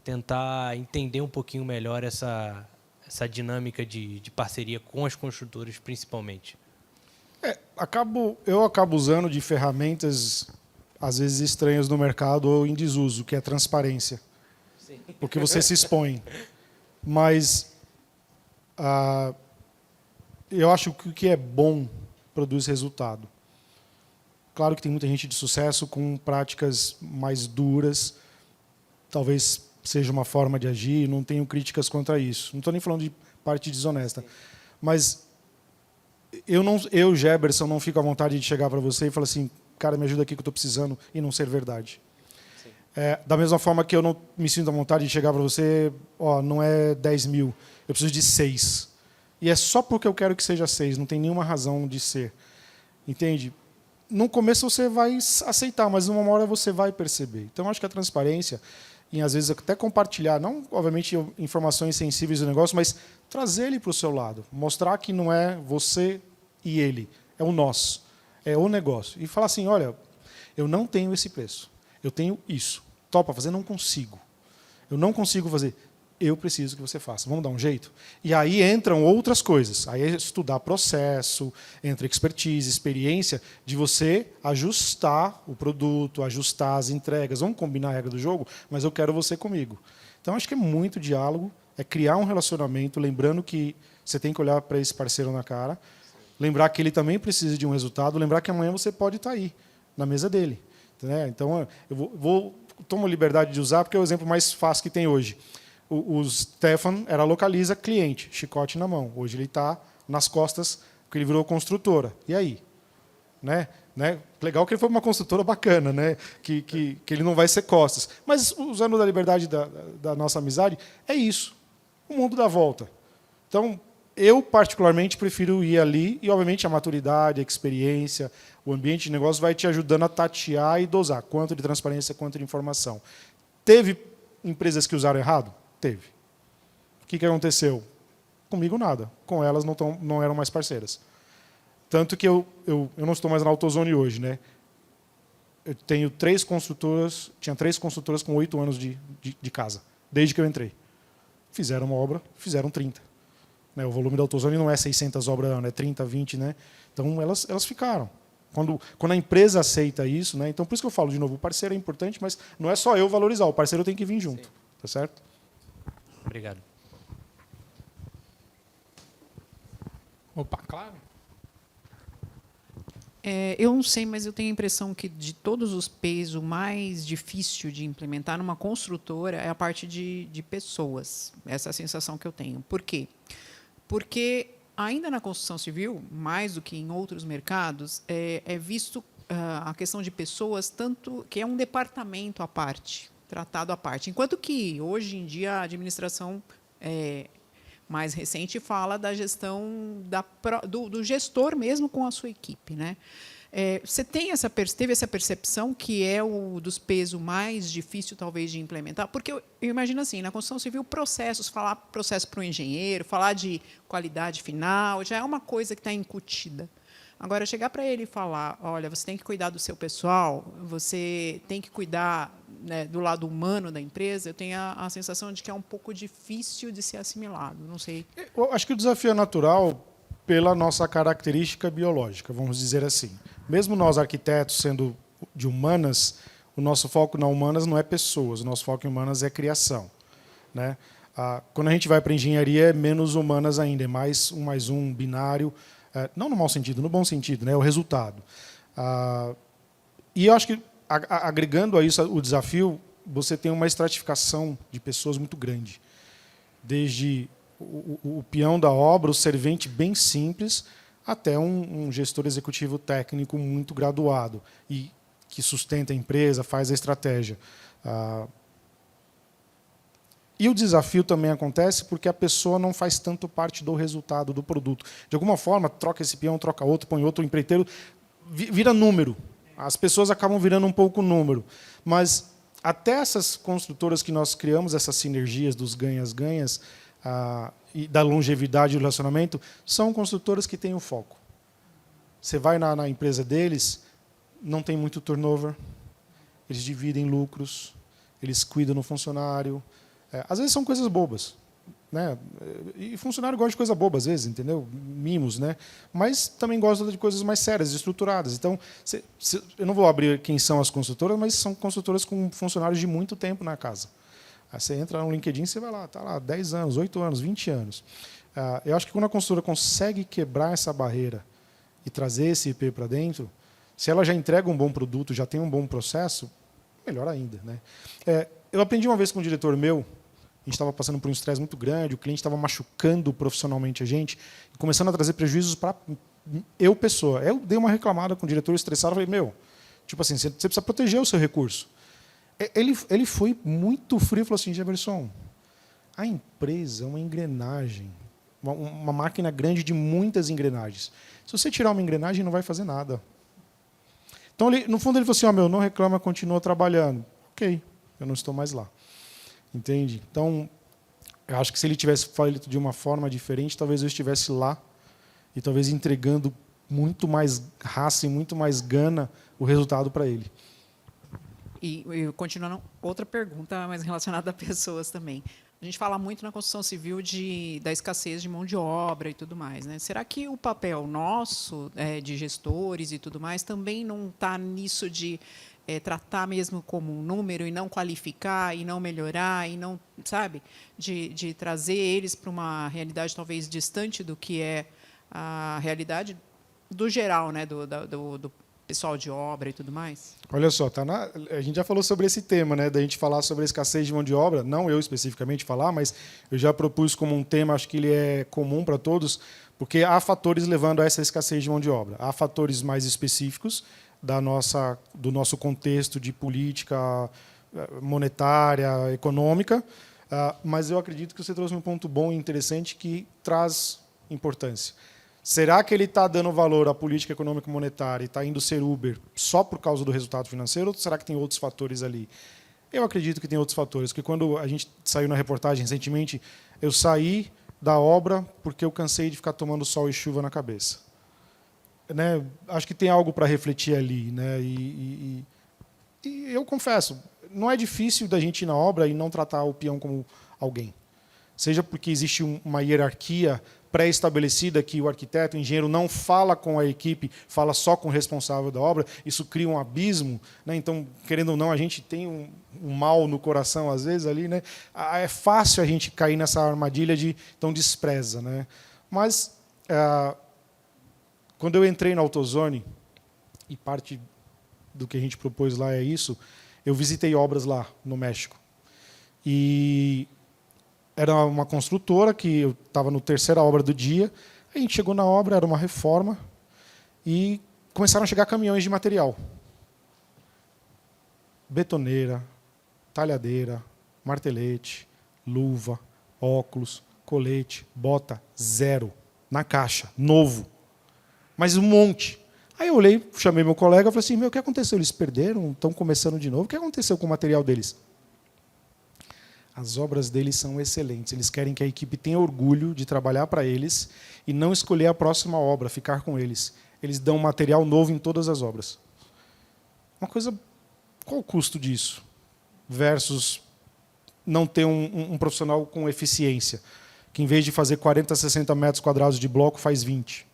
tentar entender um pouquinho melhor essa dinâmica de parceria com as construtoras, principalmente. Eu acabo usando de ferramentas, às vezes, estranhas no mercado ou em desuso, que é a transparência. Sim. Porque você se expõe. Mas eu acho que o que é bom produz resultado. Claro que tem muita gente de sucesso com práticas mais duras, talvez seja uma forma de agir, não tenho críticas contra isso. Não estou nem falando de parte desonesta. Mas eu, Geberson, não fico à vontade de chegar para você e falar assim, cara, me ajuda aqui que eu estou precisando, e não ser verdade. Da mesma forma que eu não me sinto à vontade de chegar para você, não é 10 mil, eu preciso de 6. E é só porque eu quero que seja 6, não tem nenhuma razão de ser. Entende? No começo você vai aceitar, mas numa hora você vai perceber. Então, acho que a transparência, e às vezes até compartilhar, não, obviamente, informações sensíveis do negócio, mas trazer ele para o seu lado. Mostrar que não é você e ele, é o nós, é o negócio. E falar assim, olha, eu não tenho esse preço, eu tenho isso. Topa fazer? Não consigo. Eu não consigo fazer. Eu preciso que você faça. Vamos dar um jeito? E aí entram outras coisas. Aí é estudar processo, entra expertise, experiência, de você ajustar o produto, ajustar as entregas. Vamos combinar a regra do jogo, mas eu quero você comigo. Então, acho que é muito diálogo, é criar um relacionamento, lembrando que você tem que olhar para esse parceiro na cara, lembrar que ele também precisa de um resultado, lembrar que amanhã você pode estar aí, na mesa dele. Né? Então, eu tomo a liberdade de usar, porque é o exemplo mais fácil que tem hoje. O Stefan era localiza cliente, chicote na mão. Hoje ele está nas costas, porque ele virou construtora. E aí? Né? Legal que ele foi uma construtora bacana, né? que ele não vai ser costas. Mas, usando da liberdade da nossa amizade, é isso. O mundo dá volta. Então, eu, particularmente, prefiro ir ali, e, obviamente, a maturidade, a experiência, o ambiente de negócio vai te ajudando a tatear e dosar, quanto de transparência, quanto de informação. Teve empresas que usaram errado? Teve. O que aconteceu? Comigo nada. Com elas não eram mais parceiras. Tanto que eu não estou mais na AutoZone hoje. Né? Eu tenho tinha 3 construtoras com 8 anos de casa, desde que eu entrei. Fizeram uma obra, fizeram 30. Né? O volume da AutoZone não é 600 obras ano, é 30, 20. Né? Então, elas ficaram. Quando a empresa aceita isso, né? Então, por isso que eu falo de novo, o parceiro é importante, mas não é só eu valorizar, o parceiro tem que vir junto. Sim. Tá certo? Obrigado. Opa, claro. Eu não sei, mas eu tenho a impressão que, de todos os P's, o mais difícil de implementar numa construtora é a parte de pessoas. Essa é a sensação que eu tenho. Por quê? Porque, ainda na construção civil, mais do que em outros mercados, é visto a questão de pessoas tanto que é um departamento à parte, tratado à parte. Enquanto que, hoje em dia, a administração mais recente fala da gestão do gestor mesmo com a sua equipe, né? Você teve essa percepção que é o dos pesos mais difícil, talvez, de implementar? Porque eu imagino assim, na construção civil, falar processo para o engenheiro, falar de qualidade final, já é uma coisa que está incutida. Agora, chegar para ele e falar, olha, você tem que cuidar do seu pessoal, você tem que cuidar, né, do lado humano da empresa, eu tenho a sensação de que é um pouco difícil de ser assimilado. Não sei. Eu acho que o desafio é natural pela nossa característica biológica, vamos dizer assim. Mesmo nós, arquitetos, sendo de humanas, o nosso foco na humanas não é pessoas, o nosso foco em humanas é criação, né? Quando a gente vai para a engenharia, é menos humanas ainda, é mais um binário, não no mau sentido, no bom sentido, né? É o resultado. E eu acho que, agregando a isso o desafio, você tem uma estratificação de pessoas muito grande. Desde o peão da obra, o servente bem simples, até um gestor executivo técnico muito graduado e que sustenta a empresa, faz a estratégia. E o desafio também acontece porque a pessoa não faz tanto parte do resultado do produto. De alguma forma, troca esse peão, troca outro, põe outro empreiteiro, vira número. As pessoas acabam virando um pouco número. Mas até essas construtoras que nós criamos, essas sinergias dos ganhas-ganhas e da longevidade do relacionamento, são construtoras que têm o foco. Você vai na empresa deles, não tem muito turnover, eles dividem lucros, eles cuidam do funcionário. Às vezes são coisas bobas, né? E funcionário gosta de coisa boba às vezes, entendeu? Mimos, né? Mas também gosta de coisas mais sérias, estruturadas. Então, eu não vou abrir quem são as construtoras, mas são construtoras com funcionários de muito tempo na casa. Aí você entra no LinkedIn, você vai lá, está lá 10 anos, 8 anos, 20 anos. Eu acho que quando a construtora consegue quebrar essa barreira e trazer esse IP para dentro, se ela já entrega um bom produto, já tem um bom processo, melhor ainda, né? Eu aprendi uma vez com um diretor meu, a gente estava passando por um estresse muito grande, o cliente estava machucando profissionalmente a gente, começando a trazer prejuízos para pessoa. Eu dei uma reclamada com o diretor estressado, falei, tipo assim, você precisa proteger o seu recurso. Ele foi muito frio e falou assim, Jefferson, a empresa é uma engrenagem, uma máquina grande de muitas engrenagens. Se você tirar uma engrenagem, não vai fazer nada. Então, no fundo, ele falou assim, não reclama, continua trabalhando. Ok, eu não estou mais lá. Entende? Então, eu acho que se ele tivesse feito de uma forma diferente, talvez eu estivesse lá e talvez entregando muito mais raça e muito mais gana o resultado para ele. E continuando, outra pergunta, mas relacionada a pessoas também. A gente fala muito na construção civil da escassez de mão de obra e tudo mais, né? Será que o papel nosso, de gestores e tudo mais, também não está nisso de tratar mesmo como um número e não qualificar e não melhorar e não, sabe, de trazer eles para uma realidade talvez distante do que é a realidade do geral, né, do pessoal de obra e tudo mais? Olha só, a gente já falou sobre esse tema, né, da gente falar sobre a escassez de mão de obra, não eu especificamente falar, mas eu já propus como um tema, acho que ele é comum para todos, porque há fatores levando a essa escassez de mão de obra. Há fatores mais específicos do nosso contexto de política monetária, econômica, mas eu acredito que você trouxe um ponto bom e interessante que traz importância. Será que ele está dando valor à política econômica monetária e está indo ser Uber só por causa do resultado financeiro, ou será que tem outros fatores ali? Eu acredito que tem outros fatores, porque quando a gente saiu na reportagem recentemente, eu saí da obra porque eu cansei de ficar tomando sol e chuva na cabeça. Né? Acho que tem algo para refletir ali. Né? E eu confesso, não é difícil da gente ir na obra e não tratar o peão como alguém. Seja porque existe uma hierarquia pré-estabelecida que o arquiteto, o engenheiro não fala com a equipe, fala só com o responsável da obra, isso cria um abismo, né? Então, querendo ou não, a gente tem um mal no coração às vezes ali, né? É fácil a gente cair nessa armadilha de então despreza, né? Mas quando eu entrei na AutoZone, e parte do que a gente propôs lá é isso, eu visitei obras lá no México. E era uma construtora que eu estava no terceira obra do dia, a gente chegou na obra, era uma reforma, e começaram a chegar caminhões de material. Betoneira, talhadeira, martelete, luva, óculos, colete, bota, 0. Na caixa, novo. Mas um monte. Aí eu olhei, chamei meu colega e falei assim, o que aconteceu? Eles perderam? Estão começando de novo? O que aconteceu com o material deles? As obras deles são excelentes. Eles querem que a equipe tenha orgulho de trabalhar para eles e não escolher a próxima obra, ficar com eles. Eles dão material novo em todas as obras. Uma coisa, qual o custo disso? Versus não ter um profissional com eficiência, que em vez de fazer 40, 60 metros quadrados de bloco, faz 20.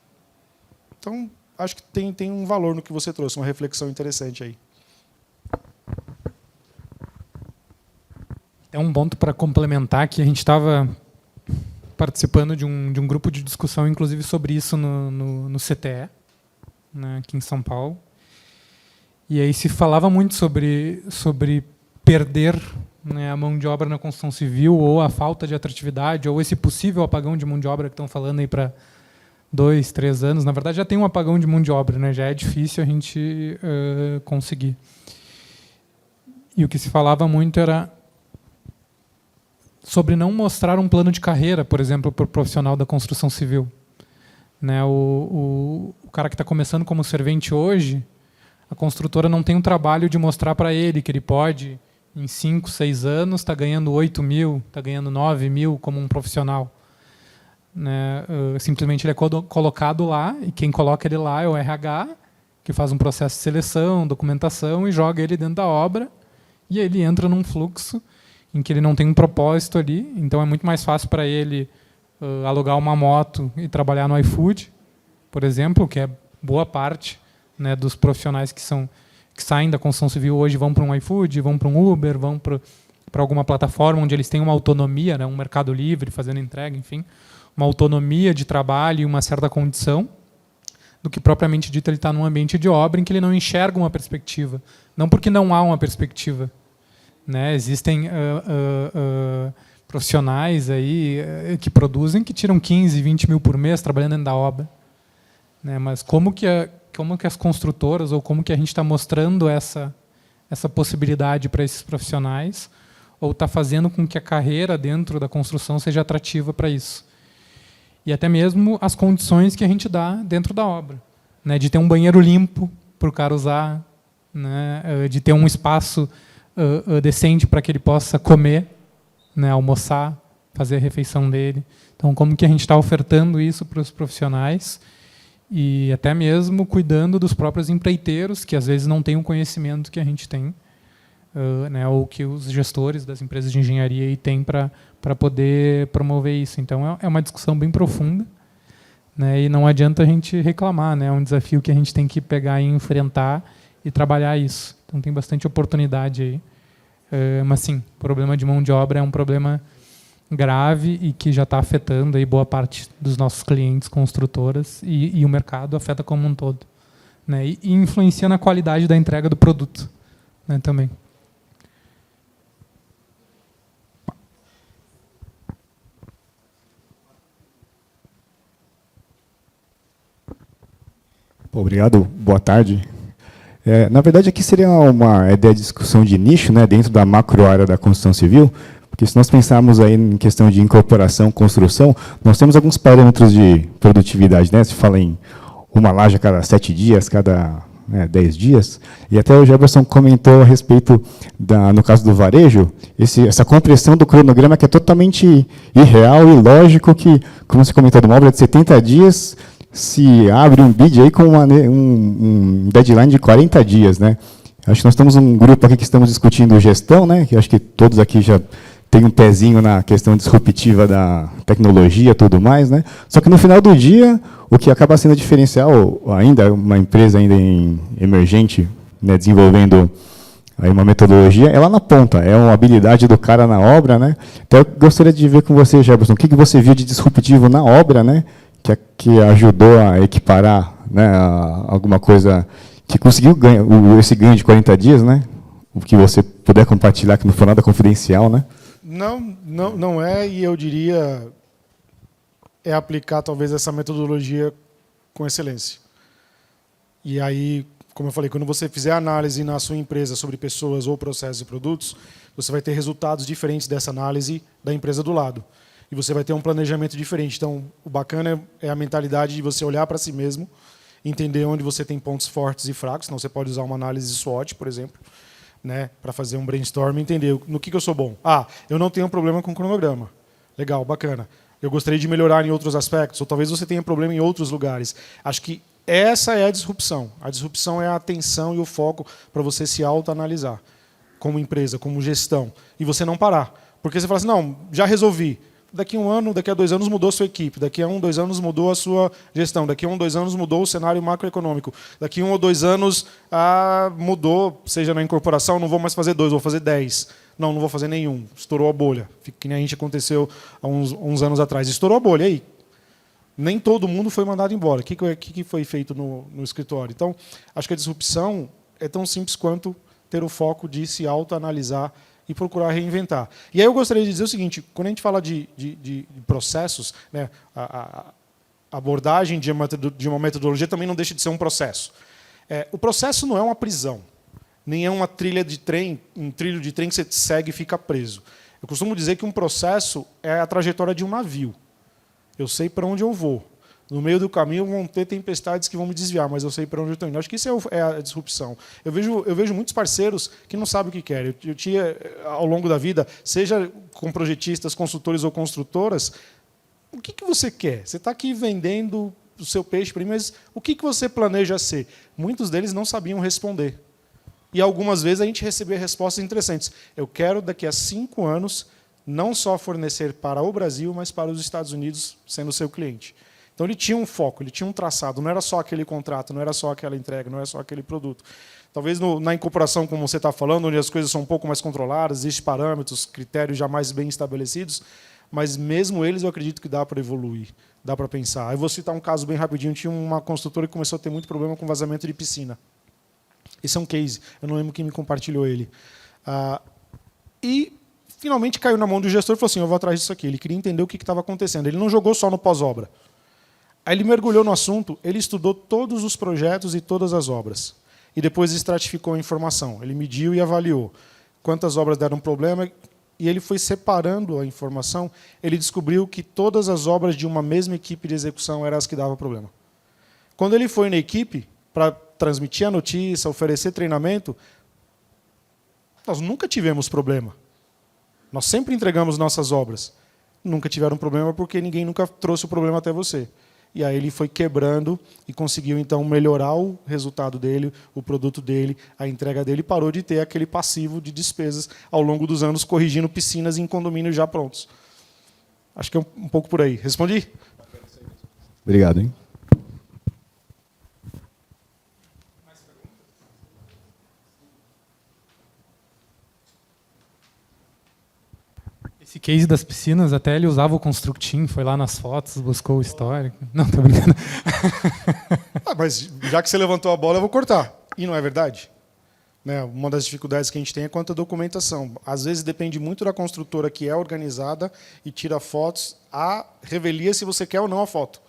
Então, acho que tem um valor no que você trouxe, uma reflexão interessante aí. É um ponto para complementar que a gente estava participando de um grupo de discussão, inclusive, sobre isso no CTE, né, aqui em São Paulo. E aí se falava muito sobre perder, né, a mão de obra na construção civil, ou a falta de atratividade, ou esse possível apagão de mão de obra que estão falando aí para 2, 3 anos. Na verdade, já tem um apagão de mão de obra, né? Já é difícil a gente conseguir. E o que se falava muito era sobre não mostrar um plano de carreira, por exemplo, para o profissional da construção civil. Né? O cara que está começando como servente hoje, a construtora não tem um trabalho de mostrar para ele que ele pode, em 5, 6 anos, está ganhando 8 mil, está ganhando 9 mil como um profissional. Né? Simplesmente ele é colocado lá, e quem coloca ele lá é o RH, que faz um processo de seleção, documentação, e joga ele dentro da obra, e ele entra num fluxo em que ele não tem um propósito ali. Então é muito mais fácil para ele alugar uma moto e trabalhar no iFood, por exemplo, que é boa parte, né, dos profissionais que saem da construção civil hoje vão para um iFood, vão para um Uber, vão para alguma plataforma onde eles têm uma autonomia, né, um mercado livre, fazendo entrega, enfim, uma autonomia de trabalho e uma certa condição, do que propriamente dito ele está num ambiente de obra em que ele não enxerga uma perspectiva. Não porque não há uma perspectiva. Né? Existem profissionais aí que produzem, que tiram 15, 20 mil por mês trabalhando dentro da obra. Né? Mas como que as construtoras, ou como que a gente está mostrando essa possibilidade para esses profissionais, ou está fazendo com que a carreira dentro da construção seja atrativa para isso? E até mesmo as condições que a gente dá dentro da obra. Né? De ter um banheiro limpo para o cara usar, né? De ter um espaço decente para que ele possa comer, né, almoçar, fazer a refeição dele. Então, como que a gente está ofertando isso para os profissionais e até mesmo cuidando dos próprios empreiteiros, que às vezes não têm o conhecimento que a gente tem, né, ou que os gestores das empresas de engenharia aí têm para poder promover isso. Então, é uma discussão bem profunda, né, e não adianta a gente reclamar, né, é um desafio que a gente tem que pegar e enfrentar e trabalhar isso. Então, tem bastante oportunidade aí. Mas, sim, o problema de mão de obra é um problema grave e que já está afetando aí boa parte dos nossos clientes construtoras e o mercado afeta como um todo. Né? E influencia na qualidade da entrega do produto, né, também. Obrigado, boa tarde. Na verdade, aqui seria uma ideia de discussão de nicho, né, dentro da macro área da construção civil, porque se nós pensarmos aí em questão de incorporação, construção, nós temos alguns parâmetros de produtividade, né? Se fala em uma laje a cada 7 dias, cada 10 dias, e até o Jefferson comentou a respeito, no caso do varejo, essa compressão do cronograma que é totalmente irreal e lógico que, como você comentou, de uma obra de 70 dias, se abre um bid aí com um deadline de 40 dias, né? Acho que nós temos um grupo aqui que estamos discutindo gestão, né? Que acho que todos aqui já têm um pezinho na questão disruptiva da tecnologia e tudo mais, né? Só que no final do dia, o que acaba sendo diferencial, ainda uma empresa ainda emergente, né, desenvolvendo aí uma metodologia, é lá na ponta, é uma habilidade do cara na obra, né? Então eu gostaria de ver com você, Jefferson, o que você viu de disruptivo na obra, né? Que ajudou a equiparar, né, alguma coisa que conseguiu esse ganho de 40 dias, né? O que você puder compartilhar, que não foi nada confidencial, né? Não é, e eu diria, é aplicar talvez essa metodologia com excelência. E aí, como eu falei, quando você fizer análise na sua empresa sobre pessoas ou processos e produtos, você vai ter resultados diferentes dessa análise da empresa do lado. E você vai ter um planejamento diferente. Então, o bacana é a mentalidade de você olhar para si mesmo, entender onde você tem pontos fortes e fracos. Então, você pode usar uma análise SWOT, por exemplo, né, para fazer um brainstorm e entender no que eu sou bom. Eu não tenho problema com cronograma. Legal, bacana. Eu gostaria de melhorar em outros aspectos, ou talvez você tenha problema em outros lugares. Acho que essa é a disrupção. A disrupção é a atenção e o foco para você se autoanalisar como empresa, como gestão, e você não parar. Porque você fala assim, não, já resolvi. Daqui a 1 ano, daqui a 2 anos mudou a sua equipe, daqui a 1, 2 anos mudou a sua gestão, daqui a 1, 2 anos mudou o cenário macroeconômico, daqui a 1 ou 2 anos mudou, seja na incorporação, não vou mais fazer 2, vou fazer 10. Não vou fazer nenhum. Estourou a bolha. Que nem a gente aconteceu há uns anos atrás. Estourou a bolha. E aí? Nem todo mundo foi mandado embora. O que foi feito no escritório? Então, acho que a disrupção é tão simples quanto ter o foco de se autoanalisar e procurar reinventar. E aí eu gostaria de dizer o seguinte, quando a gente fala de processos, né, a abordagem de uma metodologia também não deixa de ser um processo. O processo não é uma prisão, nem é uma trilha de trem, um trilho de trem que você segue e fica preso. Eu costumo dizer que um processo é a trajetória de um navio. Eu sei para onde eu vou. No meio do caminho vão ter tempestades que vão me desviar, mas eu sei para onde eu estou indo. Acho que isso é a disrupção. Eu vejo muitos parceiros que não sabem o que querem. Eu tinha, ao longo da vida, seja com projetistas, consultores ou construtoras, o que você quer? Você está aqui vendendo o seu peixe para mim, mas o que você planeja ser? Muitos deles não sabiam responder. E algumas vezes a gente recebia respostas interessantes. Eu quero, daqui a 5 anos, não só fornecer para o Brasil, mas para os Estados Unidos, sendo seu cliente. Então, ele tinha um foco, ele tinha um traçado. Não era só aquele contrato, não era só aquela entrega, não era só aquele produto. Talvez na incorporação, como você está falando, onde as coisas são um pouco mais controladas, existem parâmetros, critérios já mais bem estabelecidos, mas mesmo eles eu acredito que dá para evoluir, dá para pensar. Eu vou citar um caso bem rapidinho. Tinha uma construtora que começou a ter muito problema com vazamento de piscina. Esse é um case, eu não lembro quem me compartilhou ele. E finalmente caiu na mão do gestor e falou assim, eu vou atrás disso aqui. Ele queria entender o que estava acontecendo. Ele não jogou só no pós-obra. Aí ele mergulhou no assunto, ele estudou todos os projetos e todas as obras. E depois estratificou a informação. Ele mediu e avaliou quantas obras deram problema, e ele foi separando a informação. Ele descobriu que todas as obras de uma mesma equipe de execução eram as que davam problema. Quando ele foi na equipe, para transmitir a notícia, oferecer treinamento, nós nunca tivemos problema. Nós sempre entregamos nossas obras. Nunca tiveram problema porque ninguém nunca trouxe o problema até você. E aí ele foi quebrando e conseguiu, então, melhorar o resultado dele, o produto dele, a entrega dele, e parou de ter aquele passivo de despesas ao longo dos anos, corrigindo piscinas em condomínios já prontos. Acho que é um pouco por aí. Respondi? Obrigado, hein? Esse case das piscinas, até ele usava o Constructim, foi lá nas fotos, buscou o histórico. Não, tô brincando. Mas já que você levantou a bola, eu vou cortar. E não é verdade? Né? Uma das dificuldades que a gente tem é quanto à documentação. Às vezes depende muito da construtora que é organizada e tira fotos à revelia se você quer ou não a foto.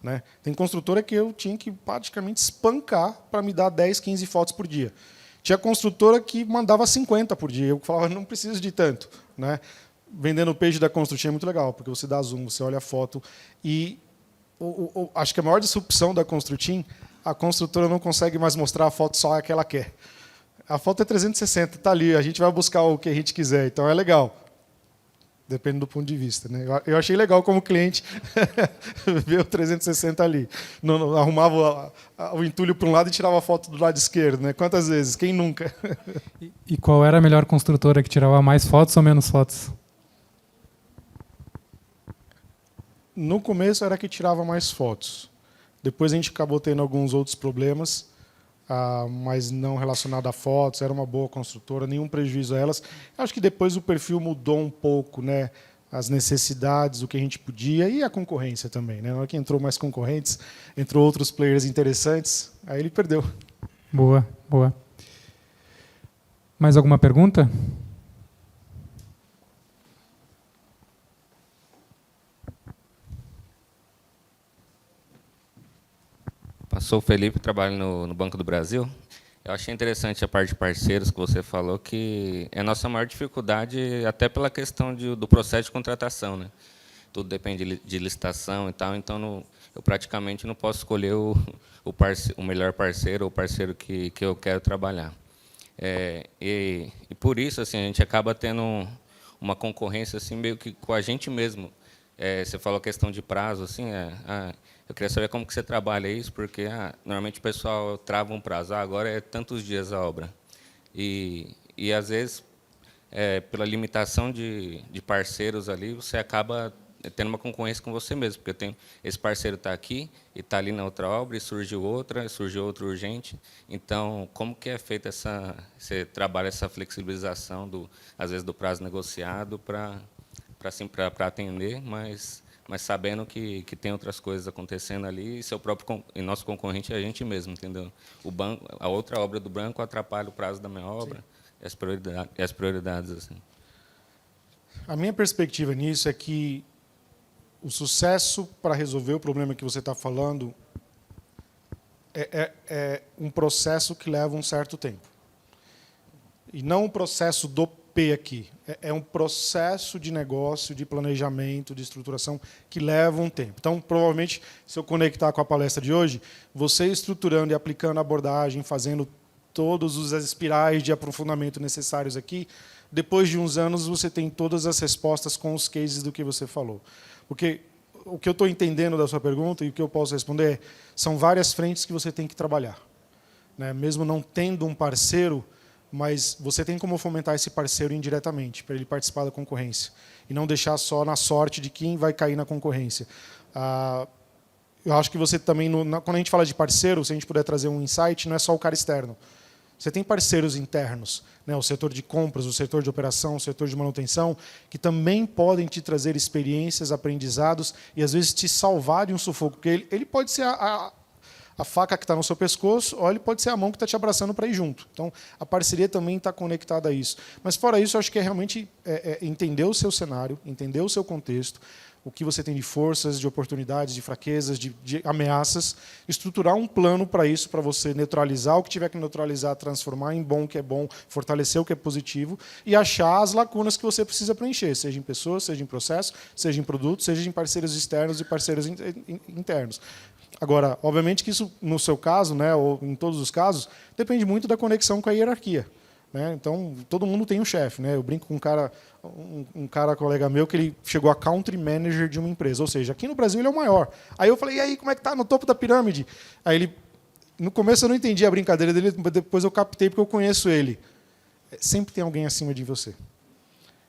Né? Tem construtora que eu tinha que praticamente espancar para me dar 10, 15 fotos por dia. Tinha construtora que mandava 50 por dia. Eu falava, não preciso de tanto. Né? Vendendo o peixe da Constructim é muito legal, porque você dá zoom, você olha a foto. E acho que a maior disrupção da Constructim, a construtora não consegue mais mostrar a foto só a que ela quer. A foto é 360, está ali, a gente vai buscar o que a gente quiser, então é legal. Depende do ponto de vista. Né? Eu achei legal como cliente ver o 360 ali. Não arrumava o entulho para um lado e tirava a foto do lado esquerdo. Né? Quantas vezes? Quem nunca? E qual era a melhor construtora que tirava mais fotos ou menos fotos? No começo era que tirava mais fotos. Depois a gente acabou tendo alguns outros problemas, mas não relacionado a fotos. Era uma boa construtora, nenhum prejuízo a elas. Acho que depois o perfil mudou um pouco, né? As necessidades, o que a gente podia, e a concorrência também. Né? Na hora que entrou mais concorrentes, entrou outros players interessantes, aí ele perdeu. Boa, boa. Mais alguma pergunta? Sou o Felipe, trabalho no Banco do Brasil. Eu achei interessante a parte de parceiros que você falou, que é a nossa maior dificuldade, até pela questão do processo de contratação, né? Tudo depende de licitação e tal, então eu praticamente não posso escolher o melhor parceiro ou o parceiro que eu quero trabalhar. E por isso assim, a gente acaba tendo uma concorrência assim, meio que com a gente mesmo. Você falou a questão de prazo, assim, eu queria saber como que você trabalha isso, porque normalmente o pessoal trava um prazo, agora é tantos dias a obra. E às vezes, pela limitação de parceiros ali, você acaba tendo uma concorrência com você mesmo, porque esse parceiro está aqui e está ali na outra obra, e surgiu outra urgente. Então, como que é feita você trabalha essa flexibilização, às vezes, do prazo negociado para atender, mas sabendo que tem outras coisas acontecendo ali, e nosso concorrente é a gente mesmo, entendeu? A outra obra do banco atrapalha o prazo da minha obra e as prioridades assim. A minha perspectiva nisso é que o sucesso para resolver o problema que você está falando é um processo que leva um certo tempo. E não um processo do P aqui. É um processo de negócio, de planejamento, de estruturação que leva um tempo. Então, provavelmente, se eu conectar com a palestra de hoje, você estruturando e aplicando a abordagem, fazendo todos os espirais de aprofundamento necessários aqui, depois de uns anos você tem todas as respostas com os cases do que você falou. Porque o que eu estou entendendo da sua pergunta e o que eu posso responder são várias frentes que você tem que trabalhar, né? Mesmo não tendo um parceiro, mas você tem como fomentar esse parceiro indiretamente, para ele participar da concorrência, e não deixar só na sorte de quem vai cair na concorrência. Eu acho que você também, quando a gente fala de parceiro, se a gente puder trazer um insight, não é só o cara externo. Você tem parceiros internos, né? O setor de compras, o setor de operação, o setor de manutenção, que também podem te trazer experiências, aprendizados e, às vezes, te salvar de um sufoco. Porque ele pode ser a faca que está no seu pescoço, ou ele pode ser a mão que está te abraçando para ir junto. Então, a parceria também está conectada a isso. Mas, fora isso, eu acho que é realmente entender o seu cenário, entender o seu contexto, o que você tem de forças, de oportunidades, de fraquezas, de ameaças, estruturar um plano para isso, para você neutralizar o que tiver que neutralizar, transformar em bom o que é bom, fortalecer o que é positivo e achar as lacunas que você precisa preencher, seja em pessoas, seja em processo, seja em produtos, seja em parceiros externos e parceiros internos. Agora, obviamente que isso, no seu caso, né, ou em todos os casos, depende muito da conexão com a hierarquia. Né? Então, todo mundo tem um chefe. Né? Eu brinco com um cara colega meu, que ele chegou a country manager de uma empresa. Ou seja, aqui no Brasil ele é o maior. Aí eu falei, e aí, como é que está no topo da pirâmide? Aí ele, no começo eu não entendi a brincadeira dele, depois eu captei porque eu conheço ele. Sempre tem alguém acima de você.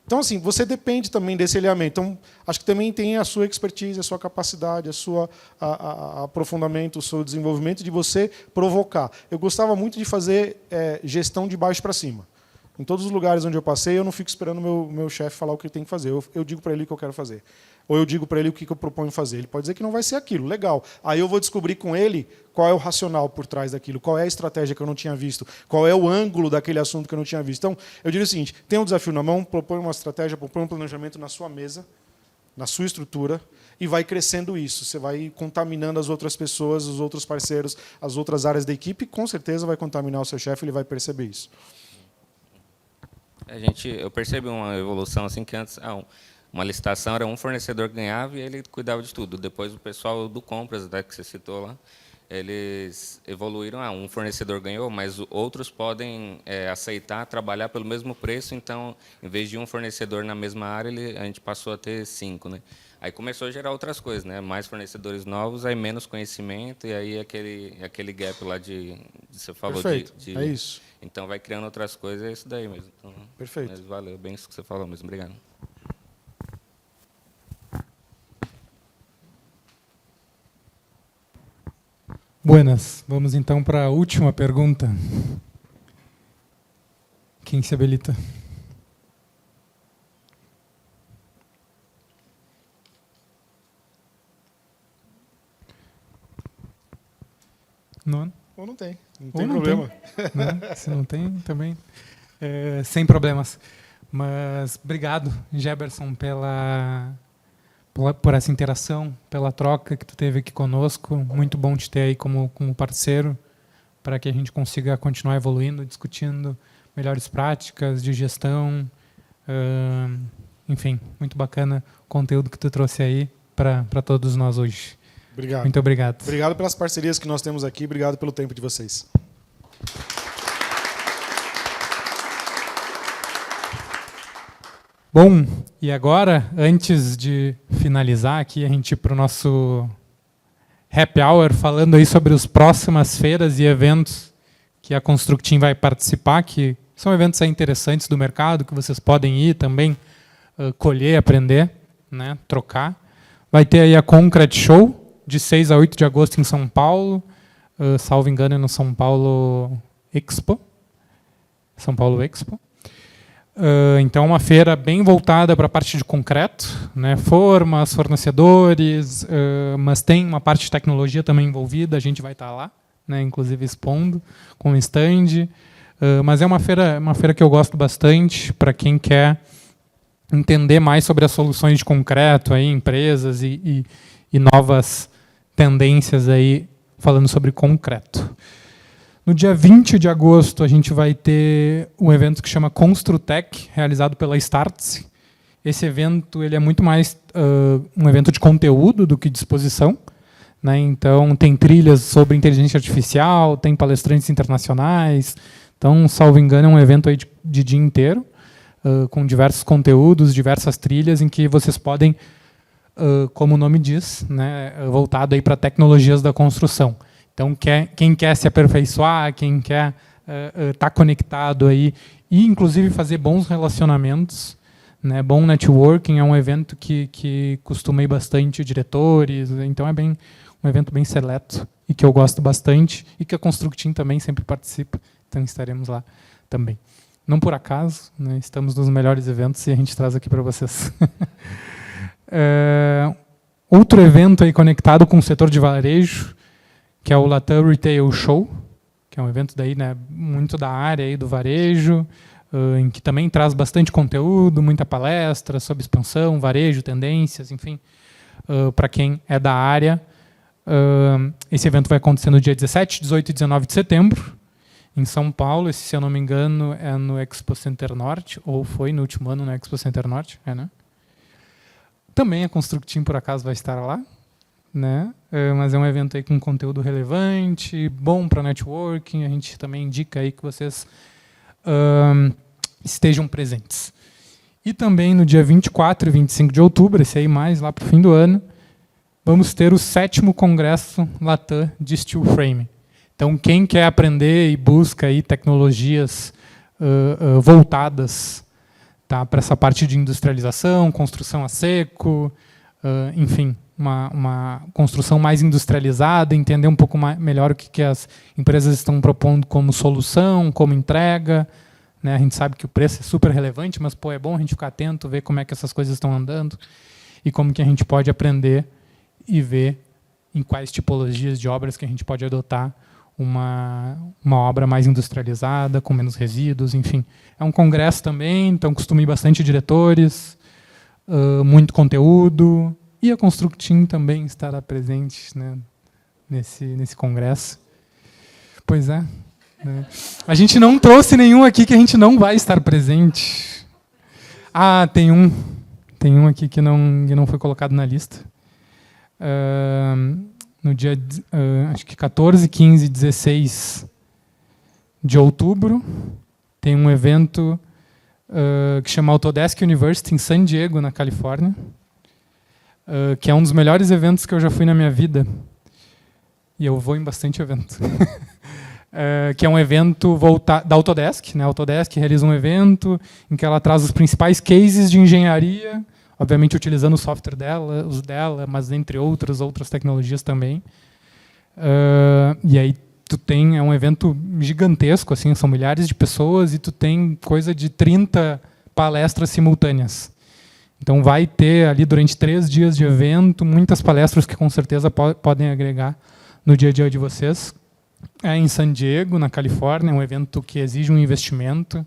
Então, assim, você depende também desse alinhamento. Então, acho que também tem a sua expertise, a sua capacidade, a aprofundamento, o seu desenvolvimento de você provocar. Eu gostava muito de fazer gestão de baixo para cima. Em todos os lugares onde eu passei, eu não fico esperando o meu chefe falar o que ele tem que fazer. Eu digo para ele o que eu quero fazer. Ou eu digo para ele o que eu proponho fazer. Ele pode dizer que não vai ser aquilo. Legal. Aí eu vou descobrir com ele qual é o racional por trás daquilo, qual é a estratégia que eu não tinha visto, qual é o ângulo daquele assunto que eu não tinha visto. Então, eu diria o seguinte, tem um desafio na mão, propõe uma estratégia, propõe um planejamento na sua mesa, na sua estrutura, e vai crescendo isso. Você vai contaminando as outras pessoas, os outros parceiros, as outras áreas da equipe, e com certeza vai contaminar o seu chefe, ele vai perceber isso. Eu percebi uma evolução assim, que antes uma licitação era um fornecedor que ganhava e ele cuidava de tudo. Depois o pessoal do compras, até que você citou lá, eles evoluíram. Um fornecedor ganhou, mas outros podem aceitar trabalhar pelo mesmo preço. Então, em vez de um fornecedor na mesma área, a gente passou a ter 5, né? Aí começou a gerar outras coisas, né? Mais fornecedores novos, aí menos conhecimento e aí aquele gap lá você falou. Perfeito. É isso. Então vai criando outras coisas, é isso daí mesmo. Então, perfeito. Mas valeu, bem isso que você falou mesmo. Obrigado. Buenas. Vamos então para a última pergunta. Quem se habilita? Não? Ou não tem. Não Ou tem não problema. né? Se não tem, também sem problemas. Mas obrigado, Geberson, por essa interação, pela troca que tu teve aqui conosco. Muito bom te ter aí como parceiro, para que a gente consiga continuar evoluindo, discutindo melhores práticas de gestão. Enfim, muito bacana o conteúdo que tu trouxe aí para todos nós hoje. Obrigado. Muito obrigado. Obrigado pelas parcerias que nós temos aqui. Obrigado pelo tempo de vocês. Bom, e agora, antes de finalizar aqui, a gente ir para o nosso happy hour, falando aí sobre as próximas feiras e eventos que a Constructim vai participar, que são eventos aí interessantes do mercado, que vocês podem ir também, colher, aprender, né, trocar. Vai ter aí a Concrete Show, de 6 a 8 de agosto em São Paulo, salvo engano é no São Paulo Expo. São Paulo Expo. Então, uma feira bem voltada para a parte de concreto, né, formas, fornecedores, mas tem uma parte de tecnologia também envolvida, a gente vai estar lá, né, inclusive expondo, com stand. Mas é uma feira que eu gosto bastante, para quem quer entender mais sobre as soluções de concreto, aí, empresas e novas tendências aí, falando sobre concreto. No dia 20 de agosto, a gente vai ter um evento que chama Construtec, realizado pela Startse. Esse evento ele é muito mais um evento de conteúdo do que de exposição, né? Então, tem trilhas sobre inteligência artificial, tem palestrantes internacionais. Então, salvo engano, é um evento aí de dia inteiro, com diversos conteúdos, diversas trilhas, em que vocês podem, como o nome diz, né, voltado para tecnologias da construção. Então, quem quer se aperfeiçoar, quem quer estar conectado aí, e inclusive fazer bons relacionamentos, né, bom networking, é um evento que costuma ir bastante diretores, então é um evento bem seleto e que eu gosto bastante, e que a Constructim também sempre participa, então estaremos lá também. Não por acaso, né, estamos nos melhores eventos e a gente traz aqui para vocês. Outro evento aí conectado com o setor de varejo, que é o Latam Retail Show, que é um evento daí, né, muito da área aí do varejo, em que também traz bastante conteúdo, muita palestra sobre expansão, varejo, tendências, enfim, para quem é da área. Esse evento vai acontecer no dia 17, 18 e 19 de setembro, em São Paulo. Esse, se eu não me engano, é no Expo Center Norte, ou foi no último ano no Expo Center Norte, né? Também a Constructim, por acaso, vai estar lá, né? Mas é um evento aí com conteúdo relevante, bom para networking. A gente também indica aí que vocês estejam presentes. E também no dia 24 e 25 de outubro, esse aí mais lá para o fim do ano, vamos ter o 7º Congresso Latam de Steel Frame. Então, quem quer aprender e busca aí tecnologias voltadas, tá, para essa parte de industrialização, construção a seco, enfim, uma construção mais industrializada, entender um pouco melhor o que as empresas estão propondo como solução, como entrega, né? A gente sabe que o preço é super relevante, mas é bom a gente ficar atento, ver como é que essas coisas estão andando e como que a gente pode aprender e ver em quais tipologias de obras que a gente pode adotar uma obra mais industrializada, com menos resíduos, enfim. É um congresso também, então costuma ir bastante diretores, muito conteúdo, e a Constructim também estará presente, né, nesse congresso. Pois é. Né. A gente não trouxe nenhum aqui que a gente não vai estar presente. Ah, tem um aqui que não foi colocado na lista. No dia acho que 14, 15 e 16 de outubro, tem um evento que chama Autodesk University em San Diego, na Califórnia, que é um dos melhores eventos que eu já fui na minha vida. E eu vou em bastante evento. Que é um evento da Autodesk. Né? A Autodesk realiza um evento em que ela traz os principais cases de engenharia, obviamente utilizando o software dela, mas entre outras tecnologias também. E aí é um evento gigantesco, assim, são milhares de pessoas e tu tem coisa de 30 palestras simultâneas. Então vai ter ali durante 3 dias de evento muitas palestras que com certeza podem agregar no dia a dia de vocês. É em San Diego, na Califórnia, é um evento que exige um investimento,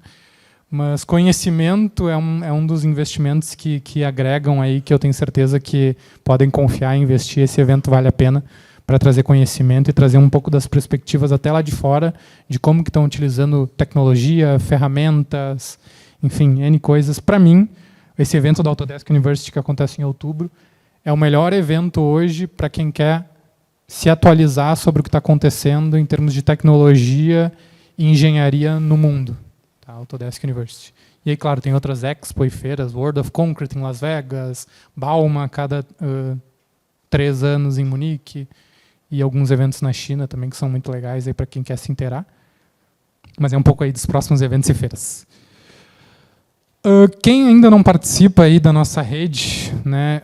mas conhecimento é um dos investimentos que agregam aí, que eu tenho certeza que podem confiar e investir. Esse evento vale a pena para trazer conhecimento e trazer um pouco das perspectivas até lá de fora, de como que estão utilizando tecnologia, ferramentas, enfim, N coisas. Para mim, esse evento da Autodesk University, que acontece em outubro, é o melhor evento hoje para quem quer se atualizar sobre o que está acontecendo em termos de tecnologia e engenharia no mundo. Tá? Autodesk University. E aí, claro, tem outras expo e feiras, World of Concrete em Las Vegas, Bauma a cada 3 anos em Munique, e alguns eventos na China também que são muito legais para quem quer se inteirar. Mas é um pouco aí dos próximos eventos e feiras. Quem ainda não participa aí da nossa rede, né,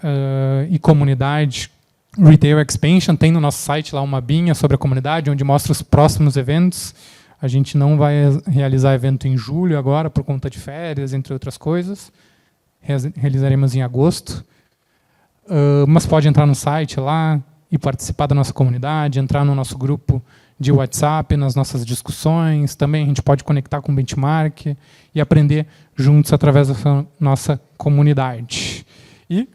e comunidade Retail Expansion, tem no nosso site lá uma abinha sobre a comunidade, onde mostra os próximos eventos. A gente não vai realizar evento em julho agora, por conta de férias, entre outras coisas. Realizaremos em agosto. Mas pode entrar no site lá e participar da nossa comunidade, entrar no nosso grupo de WhatsApp, nas nossas discussões. Também a gente pode conectar com o benchmark e aprender juntos através da nossa comunidade. E,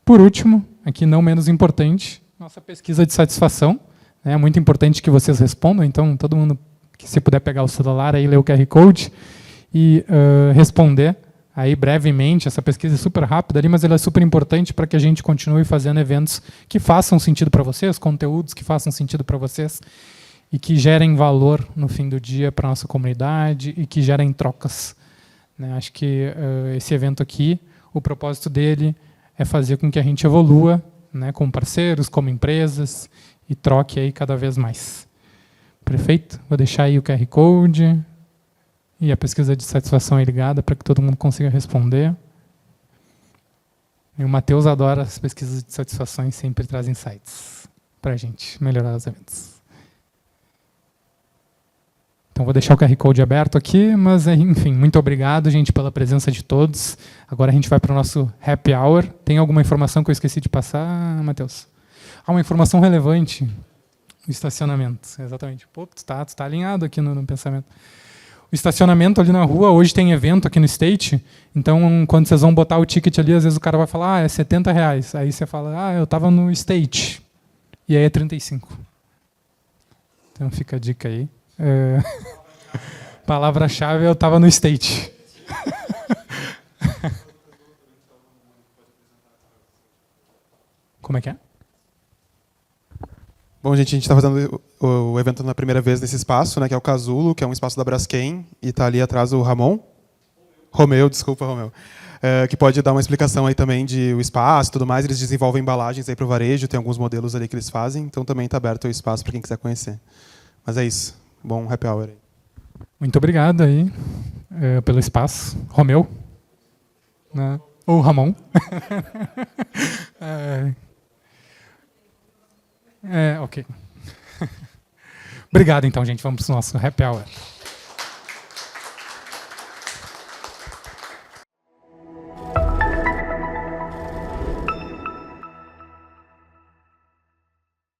por último, aqui não menos importante, nossa pesquisa de satisfação. É muito importante que vocês respondam, então todo mundo que se puder pegar o celular aí, ler o QR Code e responder aí brevemente. Essa pesquisa é super rápida ali, mas ela é super importante para que a gente continue fazendo eventos que façam sentido para vocês, conteúdos que façam sentido para vocês e que gerem valor no fim do dia para a nossa comunidade e que gerem trocas. Né? Acho que esse evento aqui, o propósito dele é fazer com que a gente evolua, né, como parceiros, como empresas, e troque aí cada vez mais. Perfeito? Vou deixar aí o QR Code e a pesquisa de satisfação aí ligada para que todo mundo consiga responder. E o Matheus adora as pesquisas de satisfação e sempre traz insights para a gente melhorar os eventos. Então, vou deixar o QR Code aberto aqui, mas, enfim, muito obrigado, gente, pela presença de todos. Agora a gente vai para o nosso Happy Hour. Tem alguma informação que eu esqueci de passar, Matheus? Uma informação relevante. O estacionamento, exatamente. Pô, tu tá alinhado aqui no pensamento. O estacionamento ali na rua, hoje tem evento aqui no State, então, quando vocês vão botar o ticket ali, às vezes o cara vai falar, é R$70. Aí você fala, eu estava no State. E aí é 35. Então, fica a dica aí. Palavra-chave, eu estava no State. Como é que é? Bom, gente, a gente está fazendo o evento na primeira vez nesse espaço, né, que é o Casulo, que é um espaço da Braskem, e está ali atrás o Romeu, que pode dar uma explicação aí também de o espaço e tudo mais. Eles desenvolvem embalagens aí para o varejo, tem alguns modelos ali que eles fazem, então também está aberto o espaço para quem quiser conhecer. Mas é isso. Bom happy hour aí. Muito obrigado aí pelo espaço. Romeu. Né? Ou Ramon. Ok. Obrigado, então, gente. Vamos para o nosso happy hour.